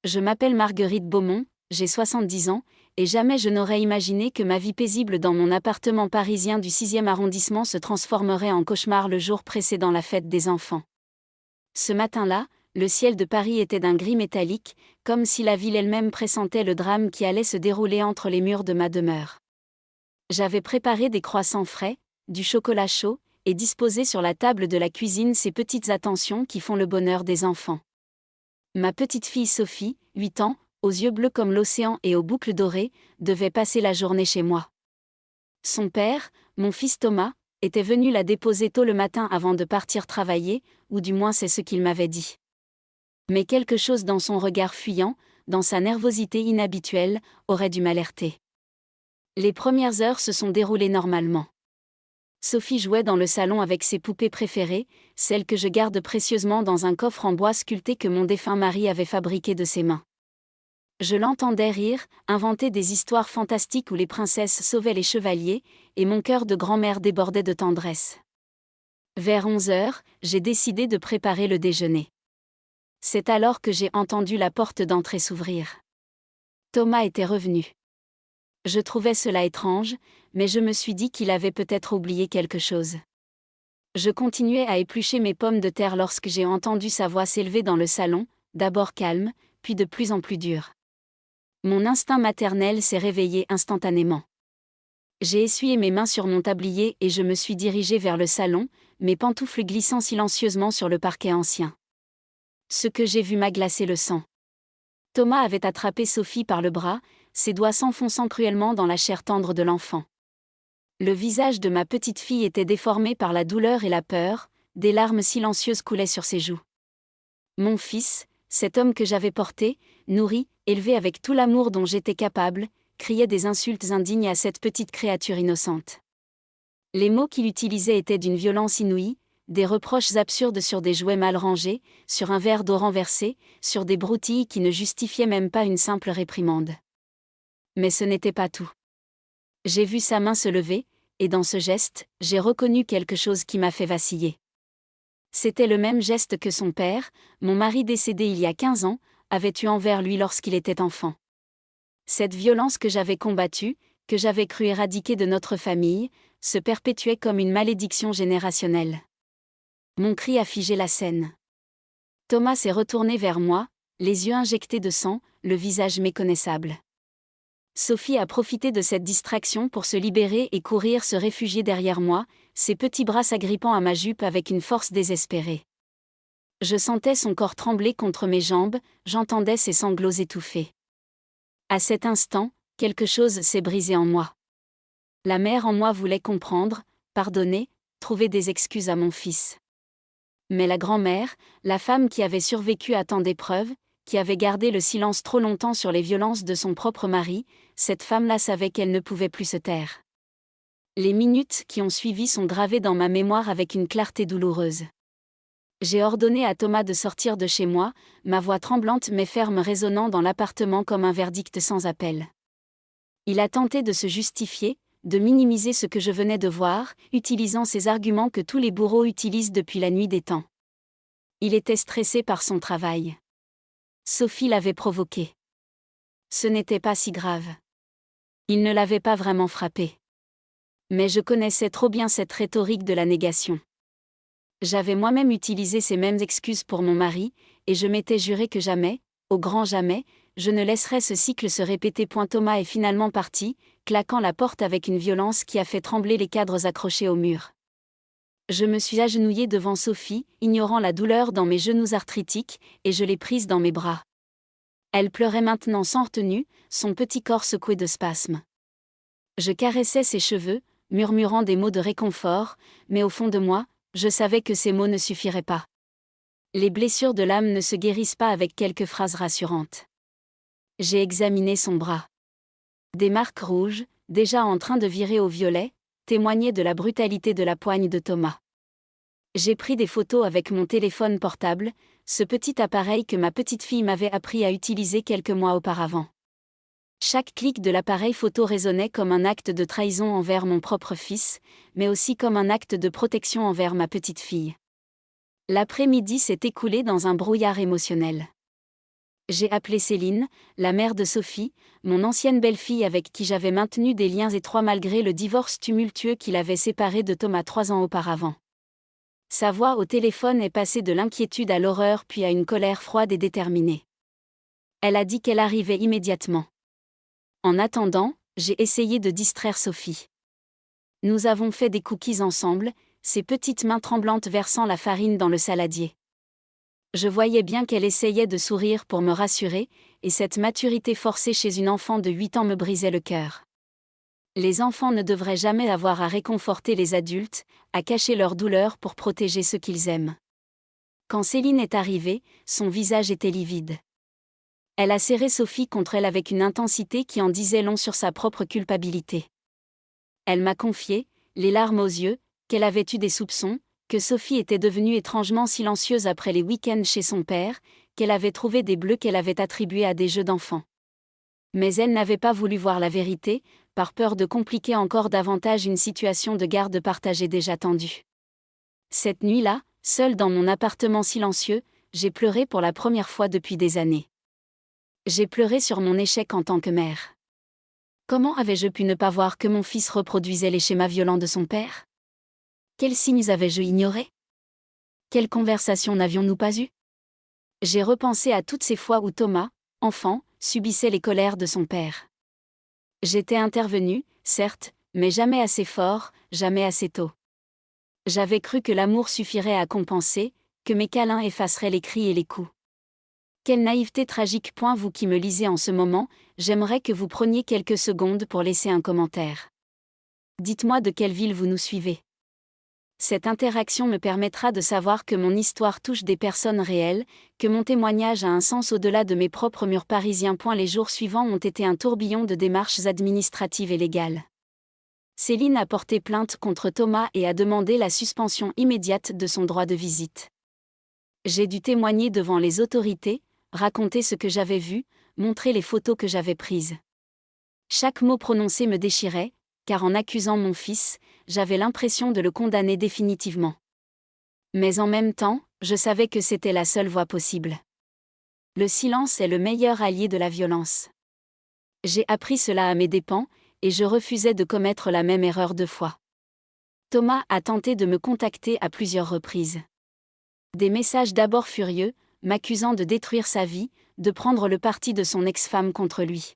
Je m'appelle Marguerite Beaumont, j'ai 70 ans, et jamais je n'aurais imaginé que ma vie paisible dans mon appartement parisien du 6e arrondissement se transformerait en cauchemar le jour précédant la fête des enfants. Ce matin-là, le ciel de Paris était d'un gris métallique, comme si la ville elle-même pressentait le drame qui allait se dérouler entre les murs de ma demeure. J'avais préparé des croissants frais, du chocolat chaud, et disposé sur la table de la cuisine ces petites attentions qui font le bonheur des enfants. Ma petite fille Sophie, 8 ans, aux yeux bleus comme l'océan et aux boucles dorées, devait passer la journée chez moi. Son père, mon fils Thomas, était venu la déposer tôt le matin avant de partir travailler, ou du moins c'est ce qu'il m'avait dit. Mais quelque chose dans son regard fuyant, dans sa nervosité inhabituelle, aurait dû m'alerter. Les premières heures se sont déroulées normalement. Sophie jouait dans le salon avec ses poupées préférées, celles que je garde précieusement dans un coffre en bois sculpté que mon défunt mari avait fabriqué de ses mains. Je l'entendais rire, inventer des histoires fantastiques où les princesses sauvaient les chevaliers, et mon cœur de grand-mère débordait de tendresse. Vers 11 heures, j'ai décidé de préparer le déjeuner. C'est alors que j'ai entendu la porte d'entrée s'ouvrir. Thomas était revenu. Je trouvais cela étrange, mais je me suis dit qu'il avait peut-être oublié quelque chose. Je continuais à éplucher mes pommes de terre lorsque j'ai entendu sa voix s'élever dans le salon, d'abord calme, puis de plus en plus dure. Mon instinct maternel s'est réveillé instantanément. J'ai essuyé mes mains sur mon tablier et je me suis dirigée vers le salon, mes pantoufles glissant silencieusement sur le parquet ancien. Ce que j'ai vu m'a glacé le sang. Thomas avait attrapé Sophie par le bras, ses doigts s'enfonçant cruellement dans la chair tendre de l'enfant. Le visage de ma petite fille était déformé par la douleur et la peur, des larmes silencieuses coulaient sur ses joues. Mon fils, cet homme que j'avais porté, nourri, élevé avec tout l'amour dont j'étais capable, criait des insultes indignes à cette petite créature innocente. Les mots qu'il utilisait étaient d'une violence inouïe, des reproches absurdes sur des jouets mal rangés, sur un verre d'eau renversé, sur des broutilles qui ne justifiaient même pas une simple réprimande. Mais ce n'était pas tout. J'ai vu sa main se lever, et dans ce geste, j'ai reconnu quelque chose qui m'a fait vaciller. C'était le même geste que son père, mon mari décédé il y a 15 ans, avait eu envers lui lorsqu'il était enfant. Cette violence que j'avais combattue, que j'avais cru éradiquer de notre famille, se perpétuait comme une malédiction générationnelle. Mon cri a figé la scène. Thomas s'est retourné vers moi, les yeux injectés de sang, le visage méconnaissable. Sophie a profité de cette distraction pour se libérer et courir se réfugier derrière moi, ses petits bras s'agrippant à ma jupe avec une force désespérée. Je sentais son corps trembler contre mes jambes, j'entendais ses sanglots étouffés. À cet instant, quelque chose s'est brisé en moi. La mère en moi voulait comprendre, pardonner, trouver des excuses à mon fils. Mais la grand-mère, la femme qui avait survécu à tant d'épreuves, qui avait gardé le silence trop longtemps sur les violences de son propre mari, cette femme-là savait qu'elle ne pouvait plus se taire. Les minutes qui ont suivi sont gravées dans ma mémoire avec une clarté douloureuse. J'ai ordonné à Thomas de sortir de chez moi, ma voix tremblante mais ferme résonnant dans l'appartement comme un verdict sans appel. Il a tenté de se justifier, de minimiser ce que je venais de voir, utilisant ces arguments que tous les bourreaux utilisent depuis la nuit des temps. Il était stressé par son travail. Sophie l'avait provoqué. Ce n'était pas si grave. Il ne l'avait pas vraiment frappé. Mais je connaissais trop bien cette rhétorique de la négation. J'avais moi-même utilisé ces mêmes excuses pour mon mari, et je m'étais juré que jamais, au grand jamais, je ne laisserais ce cycle se répéter. Thomas est finalement parti, claquant la porte avec une violence qui a fait trembler les cadres accrochés au mur. Je me suis agenouillée devant Sophie, ignorant la douleur dans mes genoux arthritiques, et je l'ai prise dans mes bras. Elle pleurait maintenant sans retenue, son petit corps secoué de spasmes. Je caressais ses cheveux, murmurant des mots de réconfort, mais au fond de moi, je savais que ces mots ne suffiraient pas. Les blessures de l'âme ne se guérissent pas avec quelques phrases rassurantes. J'ai examiné son bras. Des marques rouges, déjà en train de virer au violet, témoignaient de la brutalité de la poigne de Thomas. J'ai pris des photos avec mon téléphone portable, ce petit appareil que ma petite fille m'avait appris à utiliser quelques mois auparavant. Chaque clic de l'appareil photo résonnait comme un acte de trahison envers mon propre fils, mais aussi comme un acte de protection envers ma petite fille. L'après-midi s'est écoulé dans un brouillard émotionnel. J'ai appelé Céline, la mère de Sophie, mon ancienne belle-fille avec qui j'avais maintenu des liens étroits malgré le divorce tumultueux qui l'avait séparée de Thomas 3 ans auparavant. Sa voix au téléphone est passée de l'inquiétude à l'horreur puis à une colère froide et déterminée. Elle a dit qu'elle arrivait immédiatement. En attendant, j'ai essayé de distraire Sophie. Nous avons fait des cookies ensemble, ses petites mains tremblantes versant la farine dans le saladier. Je voyais bien qu'elle essayait de sourire pour me rassurer, et cette maturité forcée chez une enfant de 8 ans me brisait le cœur. Les enfants ne devraient jamais avoir à réconforter les adultes, à cacher leur douleur pour protéger ceux qu'ils aiment. Quand Céline est arrivée, son visage était livide. Elle a serré Sophie contre elle avec une intensité qui en disait long sur sa propre culpabilité. Elle m'a confié, les larmes aux yeux, qu'elle avait eu des soupçons, que Sophie était devenue étrangement silencieuse après les week-ends chez son père, qu'elle avait trouvé des bleus qu'elle avait attribués à des jeux d'enfants. Mais elle n'avait pas voulu voir la vérité, par peur de compliquer encore davantage une situation de garde partagée déjà tendue. Cette nuit-là, seule dans mon appartement silencieux, j'ai pleuré pour la première fois depuis des années. J'ai pleuré sur mon échec en tant que mère. Comment avais-je pu ne pas voir que mon fils reproduisait les schémas violents de son père ? Quels signes avais-je ignorés ? Quelles conversations n'avions-nous pas eues ? J'ai repensé à toutes ces fois où Thomas, enfant, subissait les colères de son père. J'étais intervenue, certes, mais jamais assez fort, jamais assez tôt. J'avais cru que l'amour suffirait à compenser, que mes câlins effaceraient les cris et les coups. Quelle naïveté tragique. Vous qui me lisez en ce moment, j'aimerais que vous preniez quelques secondes pour laisser un commentaire. Dites-moi de quelle ville vous nous suivez. Cette interaction me permettra de savoir que mon histoire touche des personnes réelles, que mon témoignage a un sens au-delà de mes propres murs parisiens. Les jours suivants ont été un tourbillon de démarches administratives et légales. Céline a porté plainte contre Thomas et a demandé la suspension immédiate de son droit de visite. J'ai dû témoigner devant les autorités, raconter ce que j'avais vu, montrer les photos que j'avais prises. Chaque mot prononcé me déchirait, car en accusant mon fils, j'avais l'impression de le condamner définitivement. Mais en même temps, je savais que c'était la seule voie possible. Le silence est le meilleur allié de la violence. J'ai appris cela à mes dépens, et je refusais de commettre la même erreur 2 fois. Thomas a tenté de me contacter à plusieurs reprises. Des messages d'abord furieux, m'accusant de détruire sa vie, de prendre le parti de son ex-femme contre lui.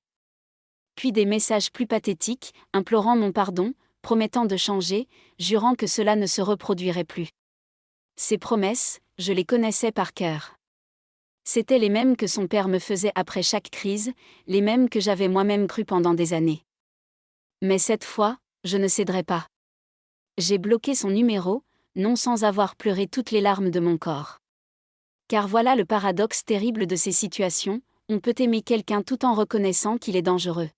Puis des messages plus pathétiques, implorant mon pardon, promettant de changer, jurant que cela ne se reproduirait plus. Ces promesses, je les connaissais par cœur. C'étaient les mêmes que son père me faisait après chaque crise, les mêmes que j'avais moi-même cru pendant des années. Mais cette fois, je ne céderai pas. J'ai bloqué son numéro, non sans avoir pleuré toutes les larmes de mon corps. Car voilà le paradoxe terrible de ces situations, on peut aimer quelqu'un tout en reconnaissant qu'il est dangereux.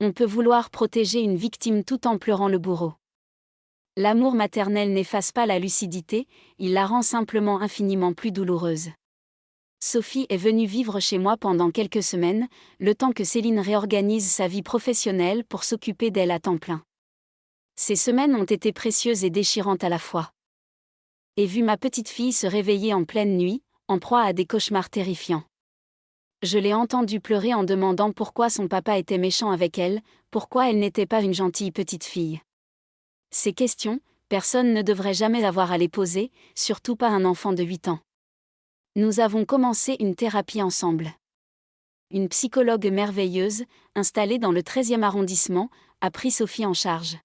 On peut vouloir protéger une victime tout en pleurant le bourreau. L'amour maternel n'efface pas la lucidité, il la rend simplement infiniment plus douloureuse. Sophie est venue vivre chez moi pendant quelques semaines, le temps que Céline réorganise sa vie professionnelle pour s'occuper d'elle à temps plein. Ces semaines ont été précieuses et déchirantes à la fois. J'ai vu ma petite fille se réveiller en pleine nuit, en proie à des cauchemars terrifiants. Je l'ai entendue pleurer en demandant pourquoi son papa était méchant avec elle, pourquoi elle n'était pas une gentille petite fille. Ces questions, personne ne devrait jamais avoir à les poser, surtout pas un enfant de 8 ans. Nous avons commencé une thérapie ensemble. Une psychologue merveilleuse, installée dans le 13e arrondissement, a pris Sophie en charge.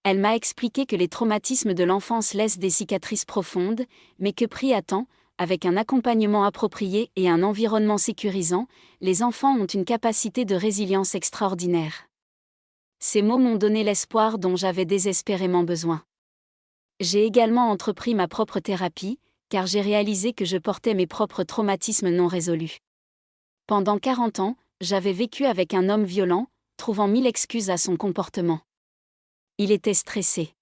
Elle m'a expliqué que les traumatismes de l'enfance laissent des cicatrices profondes, mais que pris à temps, avec un accompagnement approprié et un environnement sécurisant, les enfants ont une capacité de résilience extraordinaire. Ces mots m'ont donné l'espoir dont j'avais désespérément besoin. J'ai également entrepris ma propre thérapie, car j'ai réalisé que je portais mes propres traumatismes non résolus. Pendant 40 ans, j'avais vécu avec un homme violent, trouvant 1000 excuses à son comportement. Il était stressé.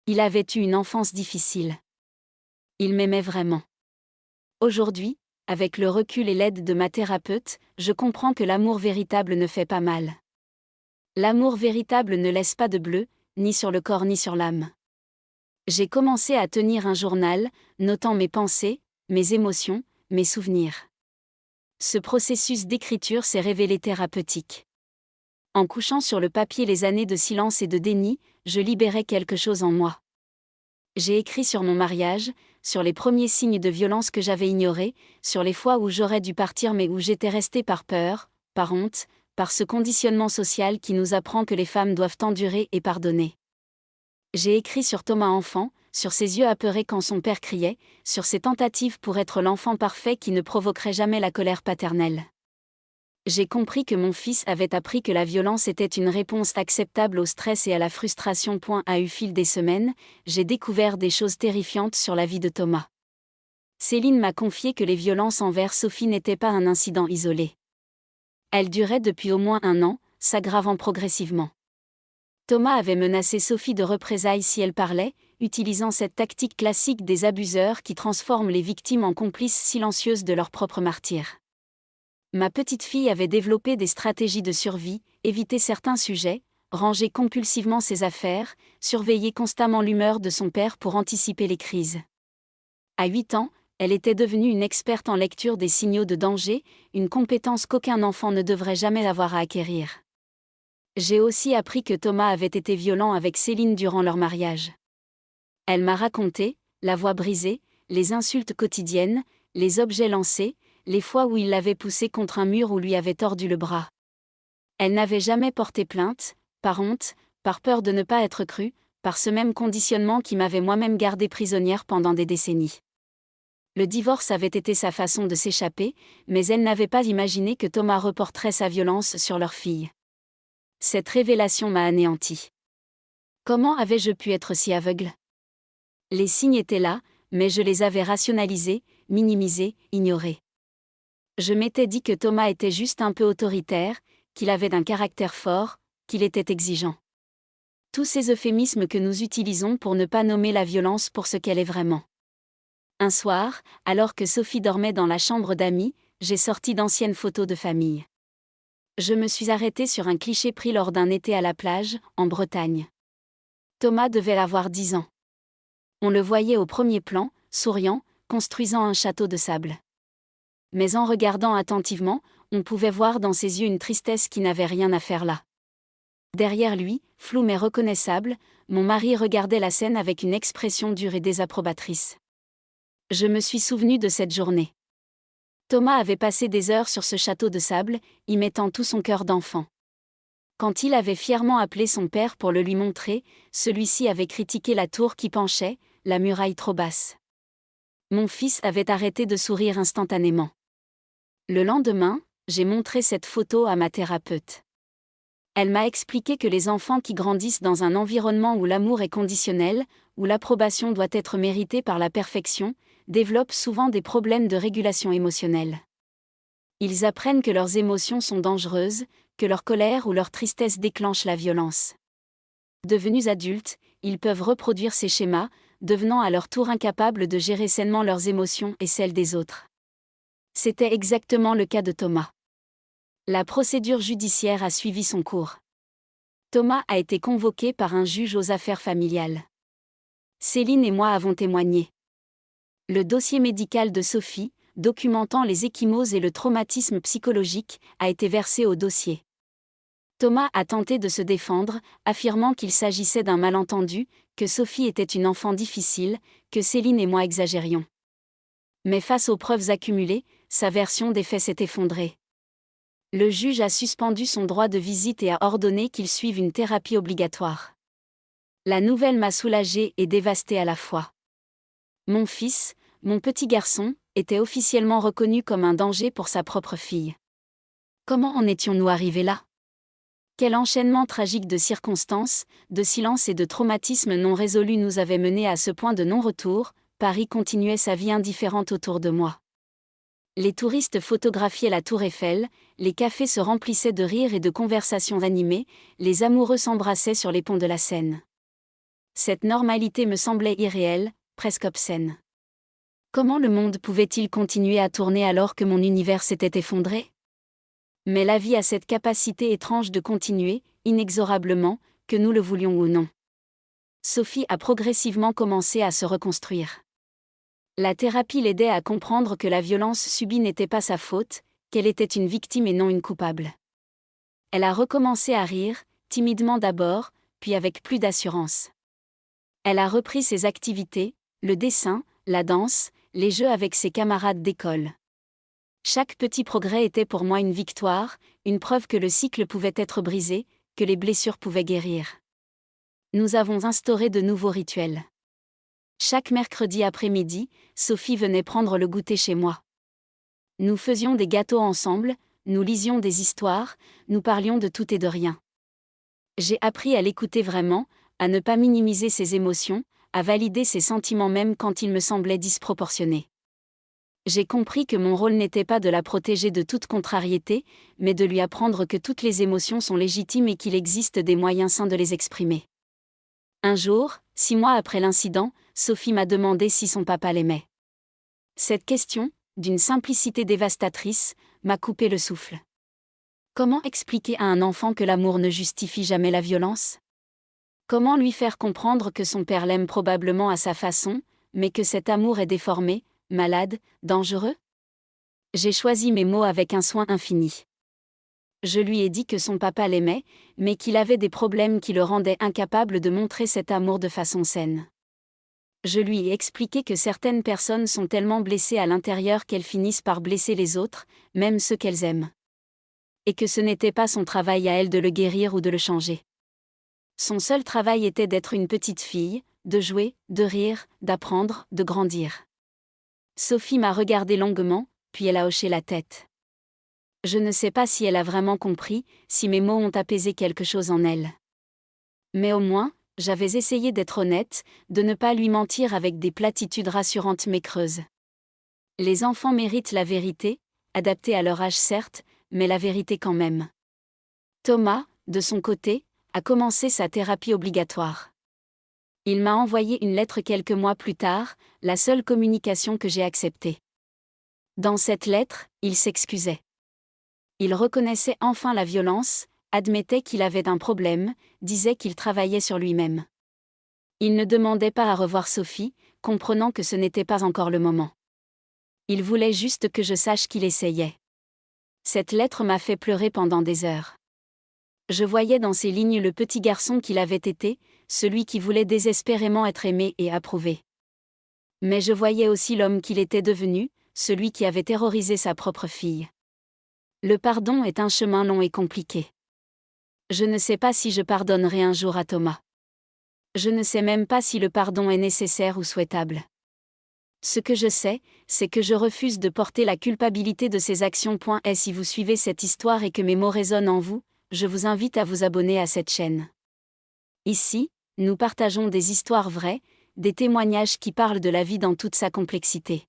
Il avait eu une enfance difficile. Il m'aimait vraiment. Aujourd'hui, avec le recul et l'aide de ma thérapeute, je comprends que l'amour véritable ne fait pas mal. L'amour véritable ne laisse pas de bleu, ni sur le corps ni sur l'âme. J'ai commencé à tenir un journal, notant mes pensées, mes émotions, mes souvenirs. Ce processus d'écriture s'est révélé thérapeutique. En couchant sur le papier les années de silence et de déni, je libérais quelque chose en moi. J'ai écrit sur mon mariage, sur les premiers signes de violence que j'avais ignorés, sur les fois où j'aurais dû partir mais où j'étais restée par peur, par honte, par ce conditionnement social qui nous apprend que les femmes doivent endurer et pardonner. J'ai écrit sur Thomas enfant, sur ses yeux apeurés quand son père criait, sur ses tentatives pour être l'enfant parfait qui ne provoquerait jamais la colère paternelle. J'ai compris que mon fils avait appris que la violence était une réponse acceptable au stress et à la frustration. Au fil des semaines, j'ai découvert des choses terrifiantes sur la vie de Thomas. Céline m'a confié que les violences envers Sophie n'étaient pas un incident isolé. Elles duraient depuis au moins 1 an, s'aggravant progressivement. Thomas avait menacé Sophie de représailles si elle parlait, utilisant cette tactique classique des abuseurs qui transforment les victimes en complices silencieuses de leur propre martyre. Ma petite fille avait développé des stratégies de survie, éviter certains sujets, ranger compulsivement ses affaires, surveiller constamment l'humeur de son père pour anticiper les crises. À 8 ans, elle était devenue une experte en lecture des signaux de danger, une compétence qu'aucun enfant ne devrait jamais avoir à acquérir. J'ai aussi appris que Thomas avait été violent avec Céline durant leur mariage. Elle m'a raconté, la voix brisée, les insultes quotidiennes, les objets lancés, les fois où il l'avait poussée contre un mur ou lui avait tordu le bras. Elle n'avait jamais porté plainte, par honte, par peur de ne pas être crue, par ce même conditionnement qui m'avait moi-même gardée prisonnière pendant des décennies. Le divorce avait été sa façon de s'échapper, mais elle n'avait pas imaginé que Thomas reporterait sa violence sur leur fille. Cette révélation m'a anéantie. Comment avais-je pu être si aveugle ? Les signes étaient là, mais je les avais rationalisés, minimisés, ignorés. Je m'étais dit que Thomas était juste un peu autoritaire, qu'il avait d'un caractère fort, qu'il était exigeant. Tous ces euphémismes que nous utilisons pour ne pas nommer la violence pour ce qu'elle est vraiment. Un soir, alors que Sophie dormait dans la chambre d'amis, j'ai sorti d'anciennes photos de famille. Je me suis arrêtée sur un cliché pris lors d'un été à la plage, en Bretagne. Thomas devait avoir 10 ans. On le voyait au premier plan, souriant, construisant un château de sable. Mais en regardant attentivement, on pouvait voir dans ses yeux une tristesse qui n'avait rien à faire là. Derrière lui, flou mais reconnaissable, mon mari regardait la scène avec une expression dure et désapprobatrice. Je me suis souvenue de cette journée. Thomas avait passé des heures sur ce château de sable, y mettant tout son cœur d'enfant. Quand il avait fièrement appelé son père pour le lui montrer, celui-ci avait critiqué la tour qui penchait, la muraille trop basse. Mon fils avait arrêté de sourire instantanément. Le lendemain, j'ai montré cette photo à ma thérapeute. Elle m'a expliqué que les enfants qui grandissent dans un environnement où l'amour est conditionnel, où l'approbation doit être méritée par la perfection, développent souvent des problèmes de régulation émotionnelle. Ils apprennent que leurs émotions sont dangereuses, que leur colère ou leur tristesse déclenche la violence. Devenus adultes, ils peuvent reproduire ces schémas, devenant à leur tour incapables de gérer sainement leurs émotions et celles des autres. C'était exactement le cas de Thomas. La procédure judiciaire a suivi son cours. Thomas a été convoqué par un juge aux affaires familiales. Céline et moi avons témoigné. Le dossier médical de Sophie, documentant les ecchymoses et le traumatisme psychologique, a été versé au dossier. Thomas a tenté de se défendre, affirmant qu'il s'agissait d'un malentendu, que Sophie était une enfant difficile, que Céline et moi exagérions. Mais face aux preuves accumulées, sa version des faits s'est effondrée. Le juge a suspendu son droit de visite et a ordonné qu'il suive une thérapie obligatoire. La nouvelle m'a soulagée et dévastée à la fois. Mon fils, mon petit garçon, était officiellement reconnu comme un danger pour sa propre fille. Comment en étions-nous arrivés là ? Quel enchaînement tragique de circonstances, de silence et de traumatismes non résolus nous avait menés à ce point de non-retour. Paris continuait sa vie indifférente autour de moi. Les touristes photographiaient la tour Eiffel, les cafés se remplissaient de rires et de conversations animées, les amoureux s'embrassaient sur les ponts de la Seine. Cette normalité me semblait irréelle, presque obscène. Comment le monde pouvait-il continuer à tourner alors que mon univers s'était effondré ? Mais la vie a cette capacité étrange de continuer, inexorablement, que nous le voulions ou non. Sophie a progressivement commencé à se reconstruire. La thérapie l'aidait à comprendre que la violence subie n'était pas sa faute, qu'elle était une victime et non une coupable. Elle a recommencé à rire, timidement d'abord, puis avec plus d'assurance. Elle a repris ses activités, le dessin, la danse, les jeux avec ses camarades d'école. Chaque petit progrès était pour moi une victoire, une preuve que le cycle pouvait être brisé, que les blessures pouvaient guérir. Nous avons instauré de nouveaux rituels. Chaque mercredi après-midi, Sophie venait prendre le goûter chez moi. Nous faisions des gâteaux ensemble, nous lisions des histoires, nous parlions de tout et de rien. J'ai appris à l'écouter vraiment, à ne pas minimiser ses émotions, à valider ses sentiments même quand ils me semblaient disproportionnés. J'ai compris que mon rôle n'était pas de la protéger de toute contrariété, mais de lui apprendre que toutes les émotions sont légitimes et qu'il existe des moyens sains de les exprimer. Un jour, 6 mois après l'incident, Sophie m'a demandé si son papa l'aimait. Cette question, d'une simplicité dévastatrice, m'a coupé le souffle. Comment expliquer à un enfant que l'amour ne justifie jamais la violence ? Comment lui faire comprendre que son père l'aime probablement à sa façon, mais que cet amour est déformé, malade, dangereux ? J'ai choisi mes mots avec un soin infini. Je lui ai dit que son papa l'aimait, mais qu'il avait des problèmes qui le rendaient incapable de montrer cet amour de façon saine. Je lui ai expliqué que certaines personnes sont tellement blessées à l'intérieur qu'elles finissent par blesser les autres, même ceux qu'elles aiment. Et que ce n'était pas son travail à elle de le guérir ou de le changer. Son seul travail était d'être une petite fille, de jouer, de rire, d'apprendre, de grandir. Sophie m'a regardé longuement, puis elle a hoché la tête. Je ne sais pas si elle a vraiment compris, si mes mots ont apaisé quelque chose en elle. Mais au moins, j'avais essayé d'être honnête, de ne pas lui mentir avec des platitudes rassurantes mais creuses. Les enfants méritent la vérité, adaptée à leur âge certes, mais la vérité quand même. Thomas, de son côté, a commencé sa thérapie obligatoire. Il m'a envoyé une lettre quelques mois plus tard, la seule communication que j'ai acceptée. Dans cette lettre, il s'excusait. Il reconnaissait enfin la violence, admettait qu'il avait un problème, disait qu'il travaillait sur lui-même. Il ne demandait pas à revoir Sophie, comprenant que ce n'était pas encore le moment. Il voulait juste que je sache qu'il essayait. Cette lettre m'a fait pleurer pendant des heures. Je voyais dans ces lignes le petit garçon qu'il avait été, celui qui voulait désespérément être aimé et approuvé. Mais je voyais aussi l'homme qu'il était devenu, celui qui avait terrorisé sa propre fille. Le pardon est un chemin long et compliqué. Je ne sais pas si je pardonnerai un jour à Thomas. Je ne sais même pas si le pardon est nécessaire ou souhaitable. Ce que je sais, c'est que je refuse de porter la culpabilité de ces actions. Et si vous suivez cette histoire et que mes mots résonnent en vous, je vous invite à vous abonner à cette chaîne. Ici, nous partageons des histoires vraies, des témoignages qui parlent de la vie dans toute sa complexité.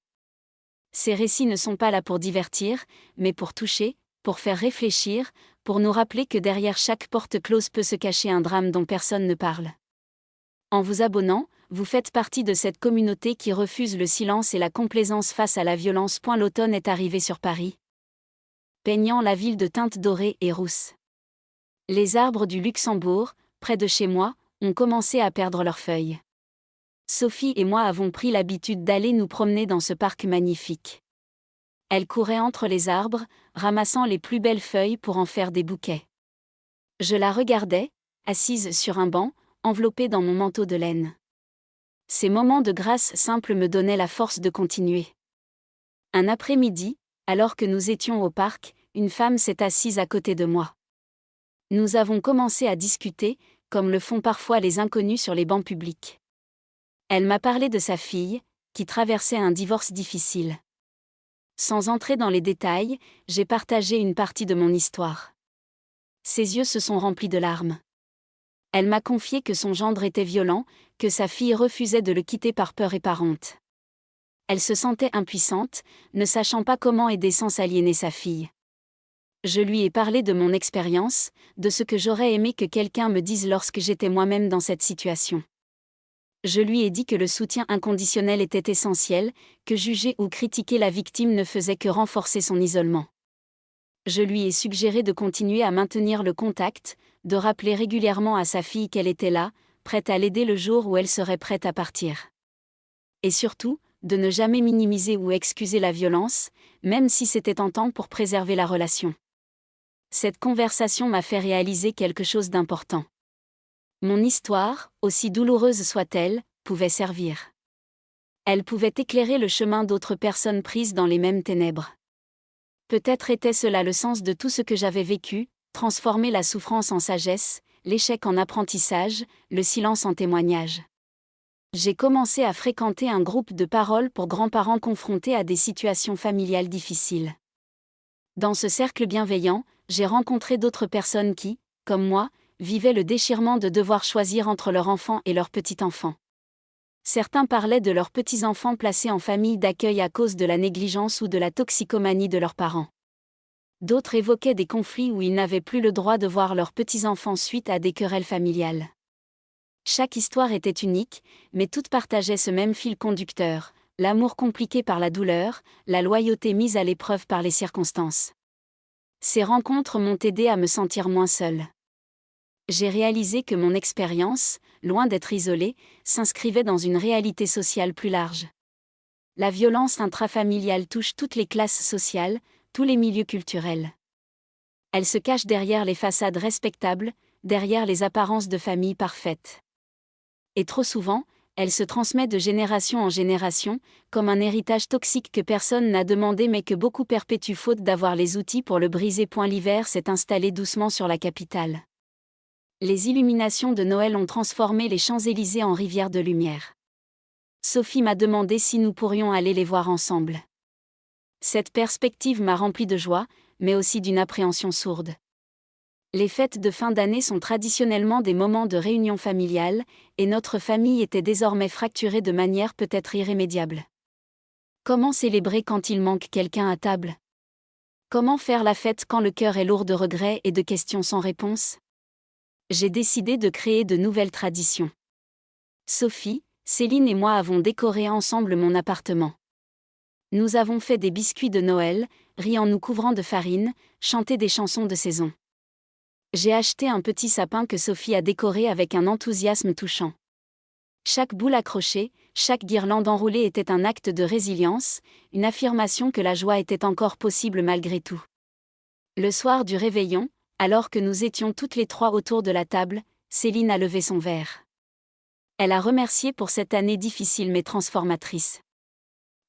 Ces récits ne sont pas là pour divertir, mais pour toucher, pour faire réfléchir, pour nous rappeler que derrière chaque porte close peut se cacher un drame dont personne ne parle. En vous abonnant, vous faites partie de cette communauté qui refuse le silence et la complaisance face à la violence. L'automne est arrivé sur Paris, peignant la ville de teintes dorées et rousses. Les arbres du Luxembourg, près de chez moi, ont commencé à perdre leurs feuilles. Sophie et moi avons pris l'habitude d'aller nous promener dans ce parc magnifique. Elle courait entre les arbres, ramassant les plus belles feuilles pour en faire des bouquets. Je la regardais, assise sur un banc, enveloppée dans mon manteau de laine. Ces moments de grâce simple me donnaient la force de continuer. Un après-midi, alors que nous étions au parc, une femme s'est assise à côté de moi. Nous avons commencé à discuter, comme le font parfois les inconnus sur les bancs publics. Elle m'a parlé de sa fille, qui traversait un divorce difficile. Sans entrer dans les détails, j'ai partagé une partie de mon histoire. Ses yeux se sont remplis de larmes. Elle m'a confié que son gendre était violent, que sa fille refusait de le quitter par peur et par honte. Elle se sentait impuissante, ne sachant pas comment aider sans s'aliéner sa fille. Je lui ai parlé de mon expérience, de ce que j'aurais aimé que quelqu'un me dise lorsque j'étais moi-même dans cette situation. Je lui ai dit que le soutien inconditionnel était essentiel, que juger ou critiquer la victime ne faisait que renforcer son isolement. Je lui ai suggéré de continuer à maintenir le contact, de rappeler régulièrement à sa fille qu'elle était là, prête à l'aider le jour où elle serait prête à partir. Et surtout, de ne jamais minimiser ou excuser la violence, même si c'était tentant pour préserver la relation. Cette conversation m'a fait réaliser quelque chose d'important. Mon histoire, aussi douloureuse soit-elle, pouvait servir. Elle pouvait éclairer le chemin d'autres personnes prises dans les mêmes ténèbres. Peut-être était cela le sens de tout ce que j'avais vécu, transformer la souffrance en sagesse, l'échec en apprentissage, le silence en témoignage. J'ai commencé à fréquenter un groupe de parole pour grands-parents confrontés à des situations familiales difficiles. Dans ce cercle bienveillant, j'ai rencontré d'autres personnes qui, comme moi, vivaient le déchirement de devoir choisir entre leur enfant et leur petit-enfant. Certains parlaient de leurs petits-enfants placés en famille d'accueil à cause de la négligence ou de la toxicomanie de leurs parents. D'autres évoquaient des conflits où ils n'avaient plus le droit de voir leurs petits-enfants suite à des querelles familiales. Chaque histoire était unique, mais toutes partageaient ce même fil conducteur, l'amour compliqué par la douleur, la loyauté mise à l'épreuve par les circonstances. Ces rencontres m'ont aidé à me sentir moins seule. J'ai réalisé que mon expérience, loin d'être isolée, s'inscrivait dans une réalité sociale plus large. La violence intrafamiliale touche toutes les classes sociales, tous les milieux culturels. Elle se cache derrière les façades respectables, derrière les apparences de famille parfaites. Et trop souvent, elle se transmet de génération en génération, comme un héritage toxique que personne n'a demandé mais que beaucoup perpétuent faute d'avoir les outils pour le briser. L'hiver s'est installé doucement sur la capitale. Les illuminations de Noël ont transformé les Champs-Élysées en rivière de lumière. Sophie m'a demandé si nous pourrions aller les voir ensemble. Cette perspective m'a rempli de joie, mais aussi d'une appréhension sourde. Les fêtes de fin d'année sont traditionnellement des moments de réunion familiale, et notre famille était désormais fracturée de manière peut-être irrémédiable. Comment célébrer quand il manque quelqu'un à table? Comment faire la fête quand le cœur est lourd de regrets et de questions sans réponse? J'ai décidé de créer de nouvelles traditions. Sophie, Céline et moi avons décoré ensemble mon appartement. Nous avons fait des biscuits de Noël, ri en nous couvrant de farine, chanté des chansons de saison. J'ai acheté un petit sapin que Sophie a décoré avec un enthousiasme touchant. Chaque boule accrochée, chaque guirlande enroulée était un acte de résilience, une affirmation que la joie était encore possible malgré tout. Le soir du réveillon, alors que nous étions toutes les trois autour de la table, Céline a levé son verre. Elle a remercié pour cette année difficile mais transformatrice.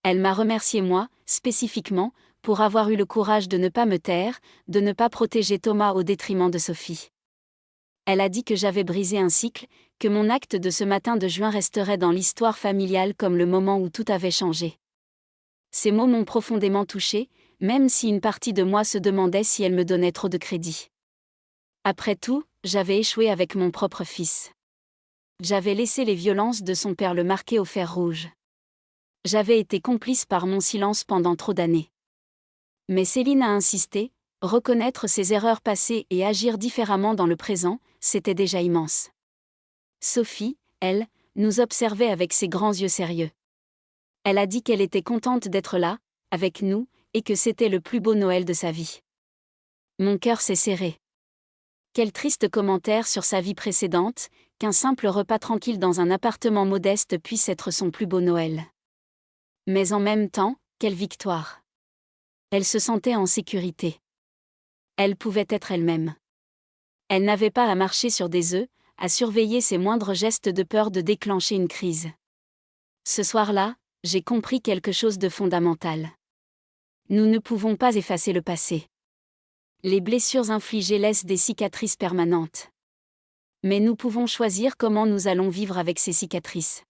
Elle m'a remercié moi, spécifiquement, pour avoir eu le courage de ne pas me taire, de ne pas protéger Thomas au détriment de Sophie. Elle a dit que j'avais brisé un cycle, que mon acte de ce matin de juin resterait dans l'histoire familiale comme le moment où tout avait changé. Ces mots m'ont profondément touchée, même si une partie de moi se demandait si elle me donnait trop de crédit. Après tout, j'avais échoué avec mon propre fils. J'avais laissé les violences de son père le marquer au fer rouge. J'avais été complice par mon silence pendant trop d'années. Mais Céline a insisté, reconnaître ses erreurs passées et agir différemment dans le présent, c'était déjà immense. Sophie, elle, nous observait avec ses grands yeux sérieux. Elle a dit qu'elle était contente d'être là, avec nous, et que c'était le plus beau Noël de sa vie. Mon cœur s'est serré. Quel triste commentaire sur sa vie précédente, qu'un simple repas tranquille dans un appartement modeste puisse être son plus beau Noël. Mais en même temps, quelle victoire. Elle se sentait en sécurité. Elle pouvait être elle-même. Elle n'avait pas à marcher sur des œufs, à surveiller ses moindres gestes de peur de déclencher une crise. Ce soir-là, j'ai compris quelque chose de fondamental. Nous ne pouvons pas effacer le passé. Les blessures infligées laissent des cicatrices permanentes. Mais nous pouvons choisir comment nous allons vivre avec ces cicatrices.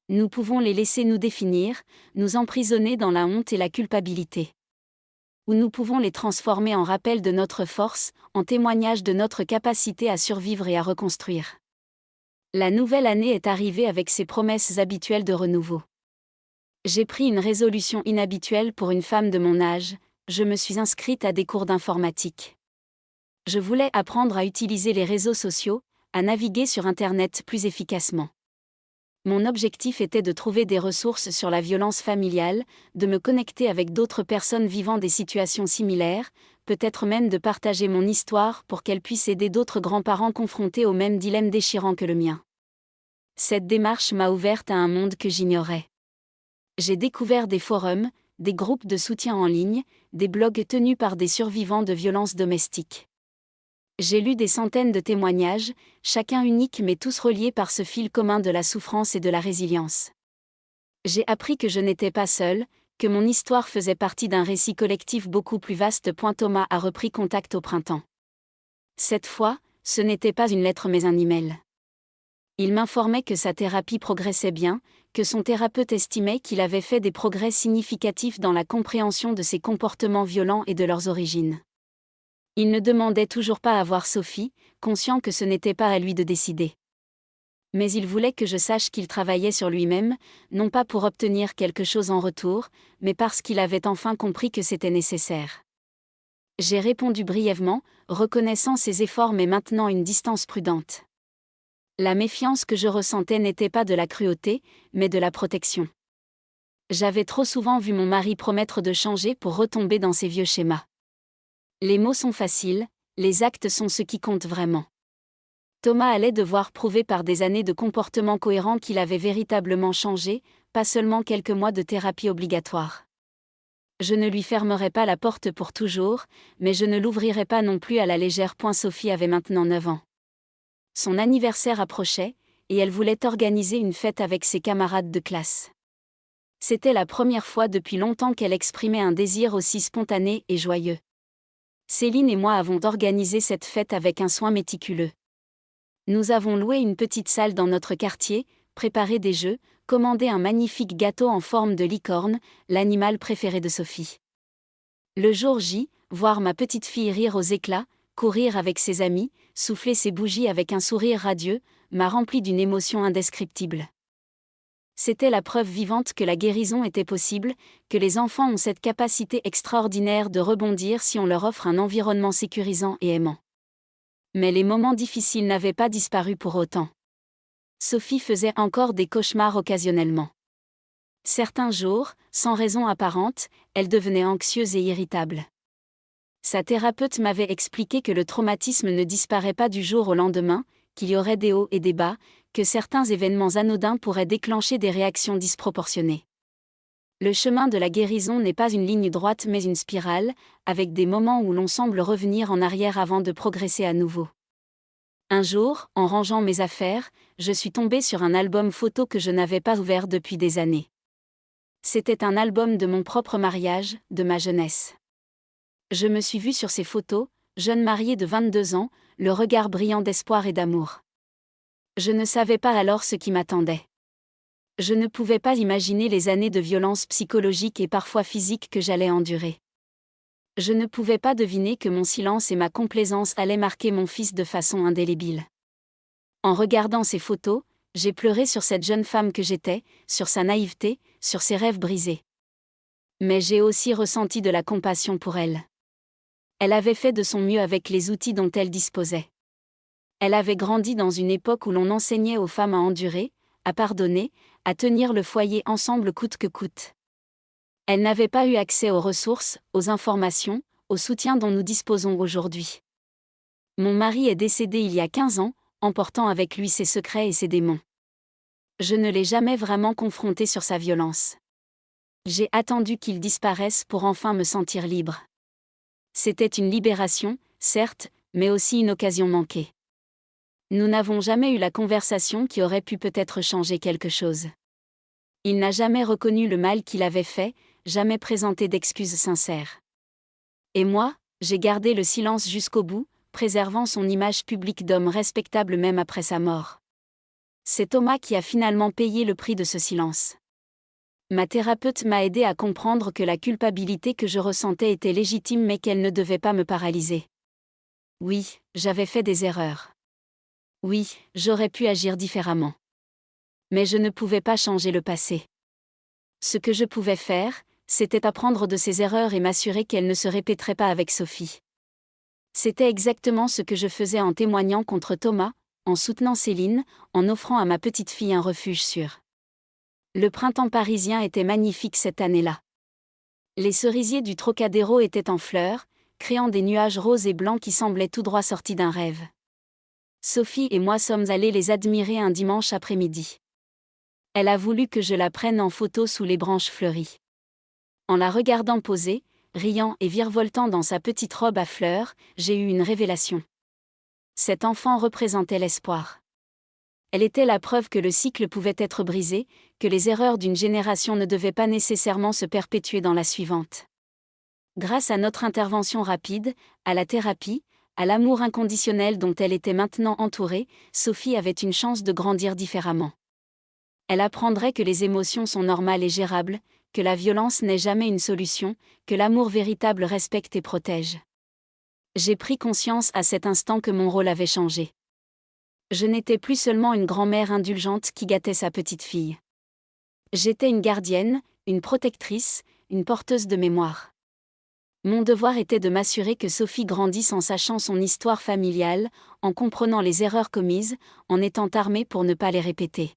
Nous pouvons les laisser nous définir, nous emprisonner dans la honte et la culpabilité. Ou nous pouvons les transformer en rappel de notre force, en témoignage de notre capacité à survivre et à reconstruire. La nouvelle année est arrivée avec ses promesses habituelles de renouveau. J'ai pris une résolution inhabituelle pour une femme de mon âge, je me suis inscrite à des cours d'informatique. Je voulais apprendre à utiliser les réseaux sociaux, à naviguer sur Internet plus efficacement. Mon objectif était de trouver des ressources sur la violence familiale, de me connecter avec d'autres personnes vivant des situations similaires, peut-être même de partager mon histoire pour qu'elle puisse aider d'autres grands-parents confrontés au même dilemme déchirant que le mien. Cette démarche m'a ouverte à un monde que j'ignorais. J'ai découvert des forums, des groupes de soutien en ligne, des blogs tenus par des survivants de violences domestiques. J'ai lu des centaines de témoignages, chacun unique mais tous reliés par ce fil commun de la souffrance et de la résilience. J'ai appris que je n'étais pas seule, que mon histoire faisait partie d'un récit collectif beaucoup plus vaste. Thomas a repris contact au printemps. Cette fois, ce n'était pas une lettre mais un email. Il m'informait que sa thérapie progressait bien, que son thérapeute estimait qu'il avait fait des progrès significatifs dans la compréhension de ses comportements violents et de leurs origines. Il ne demandait toujours pas à voir Sophie, conscient que ce n'était pas à lui de décider. Mais il voulait que je sache qu'il travaillait sur lui-même, non pas pour obtenir quelque chose en retour, mais parce qu'il avait enfin compris que c'était nécessaire. J'ai répondu brièvement, reconnaissant ses efforts mais maintenant une distance prudente. La méfiance que je ressentais n'était pas de la cruauté, mais de la protection. J'avais trop souvent vu mon mari promettre de changer pour retomber dans ses vieux schémas. Les mots sont faciles, les actes sont ce qui compte vraiment. Thomas allait devoir prouver par des années de comportement cohérent qu'il avait véritablement changé, pas seulement quelques mois de thérapie obligatoire. Je ne lui fermerai pas la porte pour toujours, mais je ne l'ouvrirai pas non plus à la légère. Sophie avait maintenant 9 ans. Son anniversaire approchait, et elle voulait organiser une fête avec ses camarades de classe. C'était la première fois depuis longtemps qu'elle exprimait un désir aussi spontané et joyeux. Céline et moi avons organisé cette fête avec un soin méticuleux. Nous avons loué une petite salle dans notre quartier, préparé des jeux, commandé un magnifique gâteau en forme de licorne, l'animal préféré de Sophie. Le jour J, voir ma petite fille rire aux éclats, courir avec ses amis, souffler ses bougies avec un sourire radieux, m'a rempli d'une émotion indescriptible. C'était la preuve vivante que la guérison était possible, que les enfants ont cette capacité extraordinaire de rebondir si on leur offre un environnement sécurisant et aimant. Mais les moments difficiles n'avaient pas disparu pour autant. Sophie faisait encore des cauchemars occasionnellement. Certains jours, sans raison apparente, elle devenait anxieuse et irritable. Sa thérapeute m'avait expliqué que le traumatisme ne disparaît pas du jour au lendemain, qu'il y aurait des hauts et des bas, que certains événements anodins pourraient déclencher des réactions disproportionnées. Le chemin de la guérison n'est pas une ligne droite mais une spirale, avec des moments où l'on semble revenir en arrière avant de progresser à nouveau. Un jour, en rangeant mes affaires, je suis tombée sur un album photo que je n'avais pas ouvert depuis des années. C'était un album de mon propre mariage, de ma jeunesse. Je me suis vue sur ces photos, jeune mariée de 22 ans, le regard brillant d'espoir et d'amour. Je ne savais pas alors ce qui m'attendait. Je ne pouvais pas imaginer les années de violence psychologique et parfois physique que j'allais endurer. Je ne pouvais pas deviner que mon silence et ma complaisance allaient marquer mon fils de façon indélébile. En regardant ces photos, j'ai pleuré sur cette jeune femme que j'étais, sur sa naïveté, sur ses rêves brisés. Mais j'ai aussi ressenti de la compassion pour elle. Elle avait fait de son mieux avec les outils dont elle disposait. Elle avait grandi dans une époque où l'on enseignait aux femmes à endurer, à pardonner, à tenir le foyer ensemble coûte que coûte. Elle n'avait pas eu accès aux ressources, aux informations, au soutien dont nous disposons aujourd'hui. Mon mari est décédé il y a 15 ans, emportant avec lui ses secrets et ses démons. Je ne l'ai jamais vraiment confronté sur sa violence. J'ai attendu qu'il disparaisse pour enfin me sentir libre. C'était une libération, certes, mais aussi une occasion manquée. Nous n'avons jamais eu la conversation qui aurait pu peut-être changer quelque chose. Il n'a jamais reconnu le mal qu'il avait fait, jamais présenté d'excuses sincères. Et moi, j'ai gardé le silence jusqu'au bout, préservant son image publique d'homme respectable même après sa mort. C'est Thomas qui a finalement payé le prix de ce silence. Ma thérapeute m'a aidé à comprendre que la culpabilité que je ressentais était légitime mais qu'elle ne devait pas me paralyser. Oui, j'avais fait des erreurs. Oui, j'aurais pu agir différemment. Mais je ne pouvais pas changer le passé. Ce que je pouvais faire, c'était apprendre de ces erreurs et m'assurer qu'elles ne se répéteraient pas avec Sophie. C'était exactement ce que je faisais en témoignant contre Thomas, en soutenant Céline, en offrant à ma petite fille un refuge sûr. Le printemps parisien était magnifique cette année-là. Les cerisiers du Trocadéro étaient en fleurs, créant des nuages roses et blancs qui semblaient tout droit sortis d'un rêve. Sophie et moi sommes allés les admirer un dimanche après-midi. Elle a voulu que je la prenne en photo sous les branches fleuries. En la regardant poser, riant et virevoltant dans sa petite robe à fleurs, j'ai eu une révélation. Cet enfant représentait l'espoir. Elle était la preuve que le cycle pouvait être brisé, que les erreurs d'une génération ne devaient pas nécessairement se perpétuer dans la suivante. Grâce à notre intervention rapide, à la thérapie, à l'amour inconditionnel dont elle était maintenant entourée, Sophie avait une chance de grandir différemment. Elle apprendrait que les émotions sont normales et gérables, que la violence n'est jamais une solution, que l'amour véritable respecte et protège. J'ai pris conscience à cet instant que mon rôle avait changé. Je n'étais plus seulement une grand-mère indulgente qui gâtait sa petite fille. J'étais une gardienne, une protectrice, une porteuse de mémoire. Mon devoir était de m'assurer que Sophie grandisse en sachant son histoire familiale, en comprenant les erreurs commises, en étant armée pour ne pas les répéter.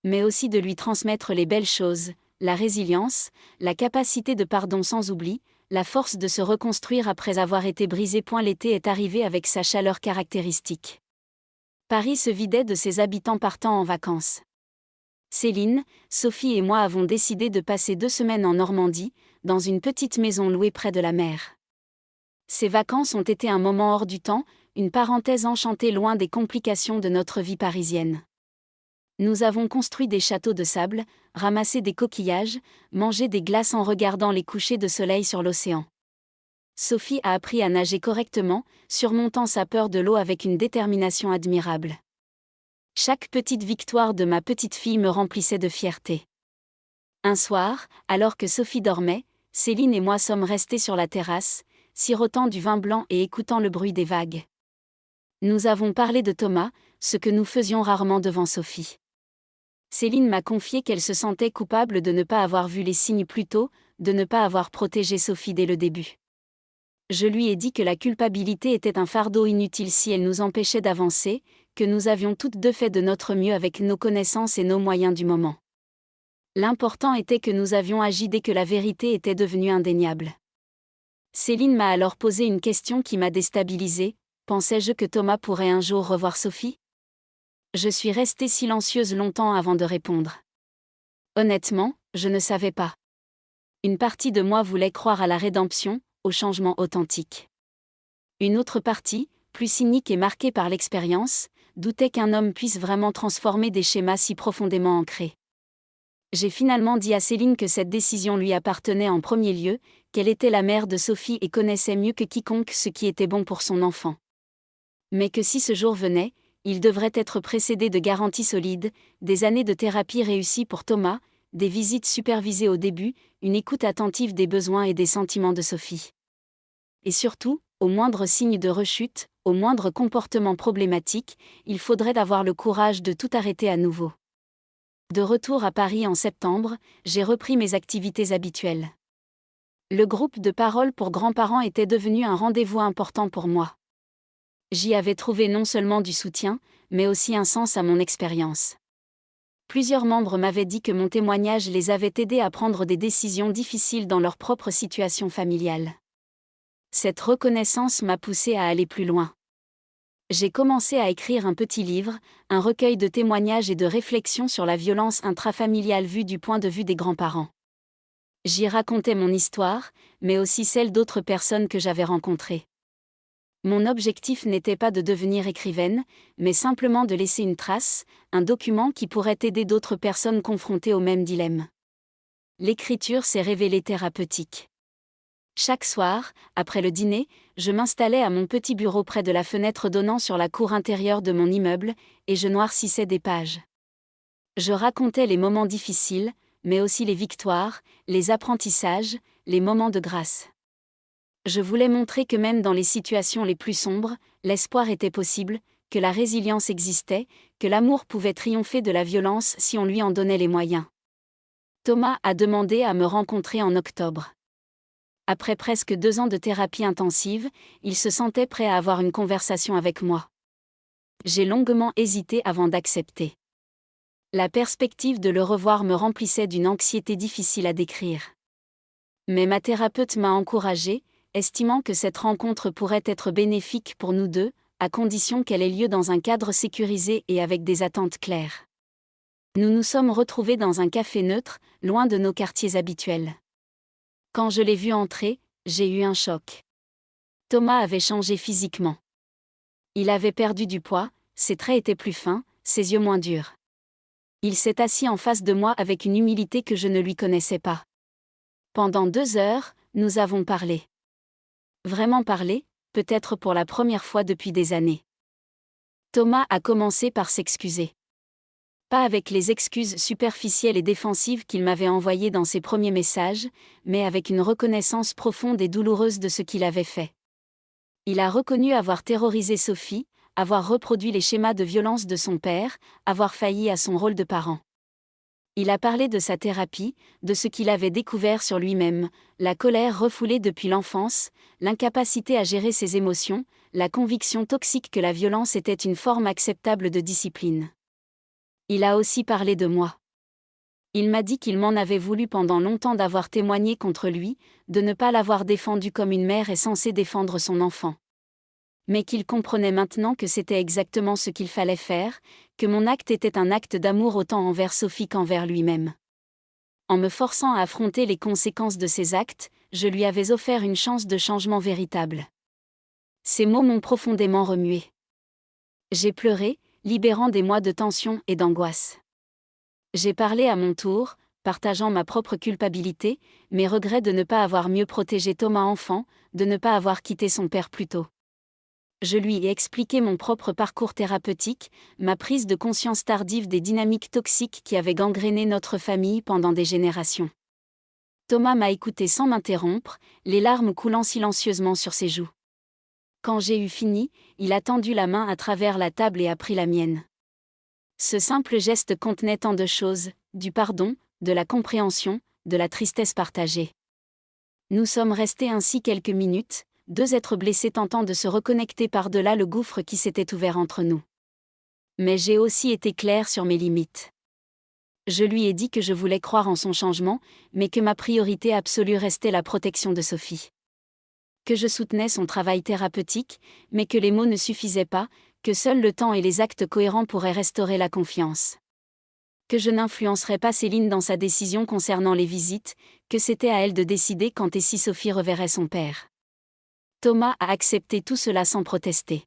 Mais aussi de lui transmettre les belles choses, la résilience, la capacité de pardon sans oubli, la force de se reconstruire après avoir été brisée. L'été est arrivé avec sa chaleur caractéristique. Paris se vidait de ses habitants partant en vacances. Céline, Sophie et moi avons décidé de passer 2 semaines en Normandie, dans une petite maison louée près de la mer. Ces vacances ont été un moment hors du temps, une parenthèse enchantée loin des complications de notre vie parisienne. Nous avons construit des châteaux de sable, ramassé des coquillages, mangé des glaces en regardant les couchers de soleil sur l'océan. Sophie a appris à nager correctement, surmontant sa peur de l'eau avec une détermination admirable. Chaque petite victoire de ma petite fille me remplissait de fierté. Un soir, alors que Sophie dormait, Céline et moi sommes restés sur la terrasse, sirotant du vin blanc et écoutant le bruit des vagues. Nous avons parlé de Thomas, ce que nous faisions rarement devant Sophie. Céline m'a confié qu'elle se sentait coupable de ne pas avoir vu les signes plus tôt, de ne pas avoir protégé Sophie dès le début. Je lui ai dit que la culpabilité était un fardeau inutile si elle nous empêchait d'avancer, que nous avions toutes deux fait de notre mieux avec nos connaissances et nos moyens du moment. L'important était que nous avions agi dès que la vérité était devenue indéniable. Céline m'a alors posé une question qui m'a déstabilisée. Pensais-je que Thomas pourrait un jour revoir Sophie ? Je suis restée silencieuse longtemps avant de répondre. Honnêtement, je ne savais pas. Une partie de moi voulait croire à la rédemption, au changement authentique. Une autre partie, plus cynique et marquée par l'expérience, doutait qu'un homme puisse vraiment transformer des schémas si profondément ancrés. J'ai finalement dit à Céline que cette décision lui appartenait en premier lieu, qu'elle était la mère de Sophie et connaissait mieux que quiconque ce qui était bon pour son enfant. Mais que si ce jour venait, il devrait être précédé de garanties solides, des années de thérapie réussies pour Thomas, des visites supervisées au début, une écoute attentive des besoins et des sentiments de Sophie. Et surtout, au moindre signe de rechute, au moindre comportement problématique, il faudrait avoir le courage de tout arrêter à nouveau. De retour à Paris en septembre, j'ai repris mes activités habituelles. Le groupe de parole pour grands-parents était devenu un rendez-vous important pour moi. J'y avais trouvé non seulement du soutien, mais aussi un sens à mon expérience. Plusieurs membres m'avaient dit que mon témoignage les avait aidés à prendre des décisions difficiles dans leur propre situation familiale. Cette reconnaissance m'a poussée à aller plus loin. J'ai commencé à écrire un petit livre, un recueil de témoignages et de réflexions sur la violence intrafamiliale vue du point de vue des grands-parents. J'y racontais mon histoire, mais aussi celle d'autres personnes que j'avais rencontrées. Mon objectif n'était pas de devenir écrivaine, mais simplement de laisser une trace, un document qui pourrait aider d'autres personnes confrontées au même dilemme. L'écriture s'est révélée thérapeutique. Chaque soir, après le dîner, je m'installais à mon petit bureau près de la fenêtre donnant sur la cour intérieure de mon immeuble, et je noircissais des pages. Je racontais les moments difficiles, mais aussi les victoires, les apprentissages, les moments de grâce. Je voulais montrer que même dans les situations les plus sombres, l'espoir était possible, que la résilience existait, que l'amour pouvait triompher de la violence si on lui en donnait les moyens. Thomas a demandé à me rencontrer en octobre. Après presque 2 ans de thérapie intensive, il se sentait prêt à avoir une conversation avec moi. J'ai longuement hésité avant d'accepter. La perspective de le revoir me remplissait d'une anxiété difficile à décrire. Mais ma thérapeute m'a encouragée, estimant que cette rencontre pourrait être bénéfique pour nous deux, à condition qu'elle ait lieu dans un cadre sécurisé et avec des attentes claires. Nous nous sommes retrouvés dans un café neutre, loin de nos quartiers habituels. Quand je l'ai vu entrer, j'ai eu un choc. Thomas avait changé physiquement. Il avait perdu du poids, ses traits étaient plus fins, ses yeux moins durs. Il s'est assis en face de moi avec une humilité que je ne lui connaissais pas. Pendant 2 heures, nous avons parlé. Vraiment parlé, peut-être pour la première fois depuis des années. Thomas a commencé par s'excuser. Pas avec les excuses superficielles et défensives qu'il m'avait envoyées dans ses premiers messages, mais avec une reconnaissance profonde et douloureuse de ce qu'il avait fait. Il a reconnu avoir terrorisé Sophie, avoir reproduit les schémas de violence de son père, avoir failli à son rôle de parent. Il a parlé de sa thérapie, de ce qu'il avait découvert sur lui-même, la colère refoulée depuis l'enfance, l'incapacité à gérer ses émotions, la conviction toxique que la violence était une forme acceptable de discipline. Il a aussi parlé de moi. Il m'a dit qu'il m'en avait voulu pendant longtemps d'avoir témoigné contre lui, de ne pas l'avoir défendu comme une mère est censée défendre son enfant. Mais qu'il comprenait maintenant que c'était exactement ce qu'il fallait faire, que mon acte était un acte d'amour autant envers Sophie qu'envers lui-même. En me forçant à affronter les conséquences de ses actes, je lui avais offert une chance de changement véritable. Ces mots m'ont profondément remué. J'ai pleuré, libérant des mois de tension et d'angoisse. J'ai parlé à mon tour, partageant ma propre culpabilité, mes regrets de ne pas avoir mieux protégé Thomas enfant, de ne pas avoir quitté son père plus tôt. Je lui ai expliqué mon propre parcours thérapeutique, ma prise de conscience tardive des dynamiques toxiques qui avaient gangréné notre famille pendant des générations. Thomas m'a écouté sans m'interrompre, les larmes coulant silencieusement sur ses joues. Quand j'ai eu fini, il a tendu la main à travers la table et a pris la mienne. Ce simple geste contenait tant de choses, du pardon, de la compréhension, de la tristesse partagée. Nous sommes restés ainsi quelques minutes, 2 êtres blessés tentant de se reconnecter par-delà le gouffre qui s'était ouvert entre nous. Mais j'ai aussi été claire sur mes limites. Je lui ai dit que je voulais croire en son changement, mais que ma priorité absolue restait la protection de Sophie. Que je soutenais son travail thérapeutique, mais que les mots ne suffisaient pas, que seul le temps et les actes cohérents pourraient restaurer la confiance. Que je n'influencerais pas Céline dans sa décision concernant les visites, que c'était à elle de décider quand et si Sophie reverrait son père. Thomas a accepté tout cela sans protester.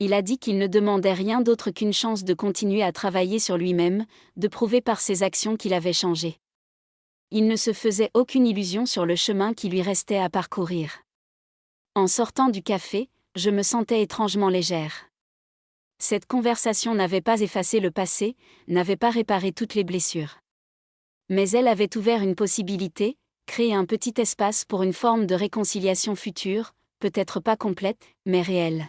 Il a dit qu'il ne demandait rien d'autre qu'une chance de continuer à travailler sur lui-même, de prouver par ses actions qu'il avait changé. Il ne se faisait aucune illusion sur le chemin qui lui restait à parcourir. En sortant du café, je me sentais étrangement légère. Cette conversation n'avait pas effacé le passé, n'avait pas réparé toutes les blessures. Mais elle avait ouvert une possibilité, créé un petit espace pour une forme de réconciliation future, peut-être pas complète, mais réelle.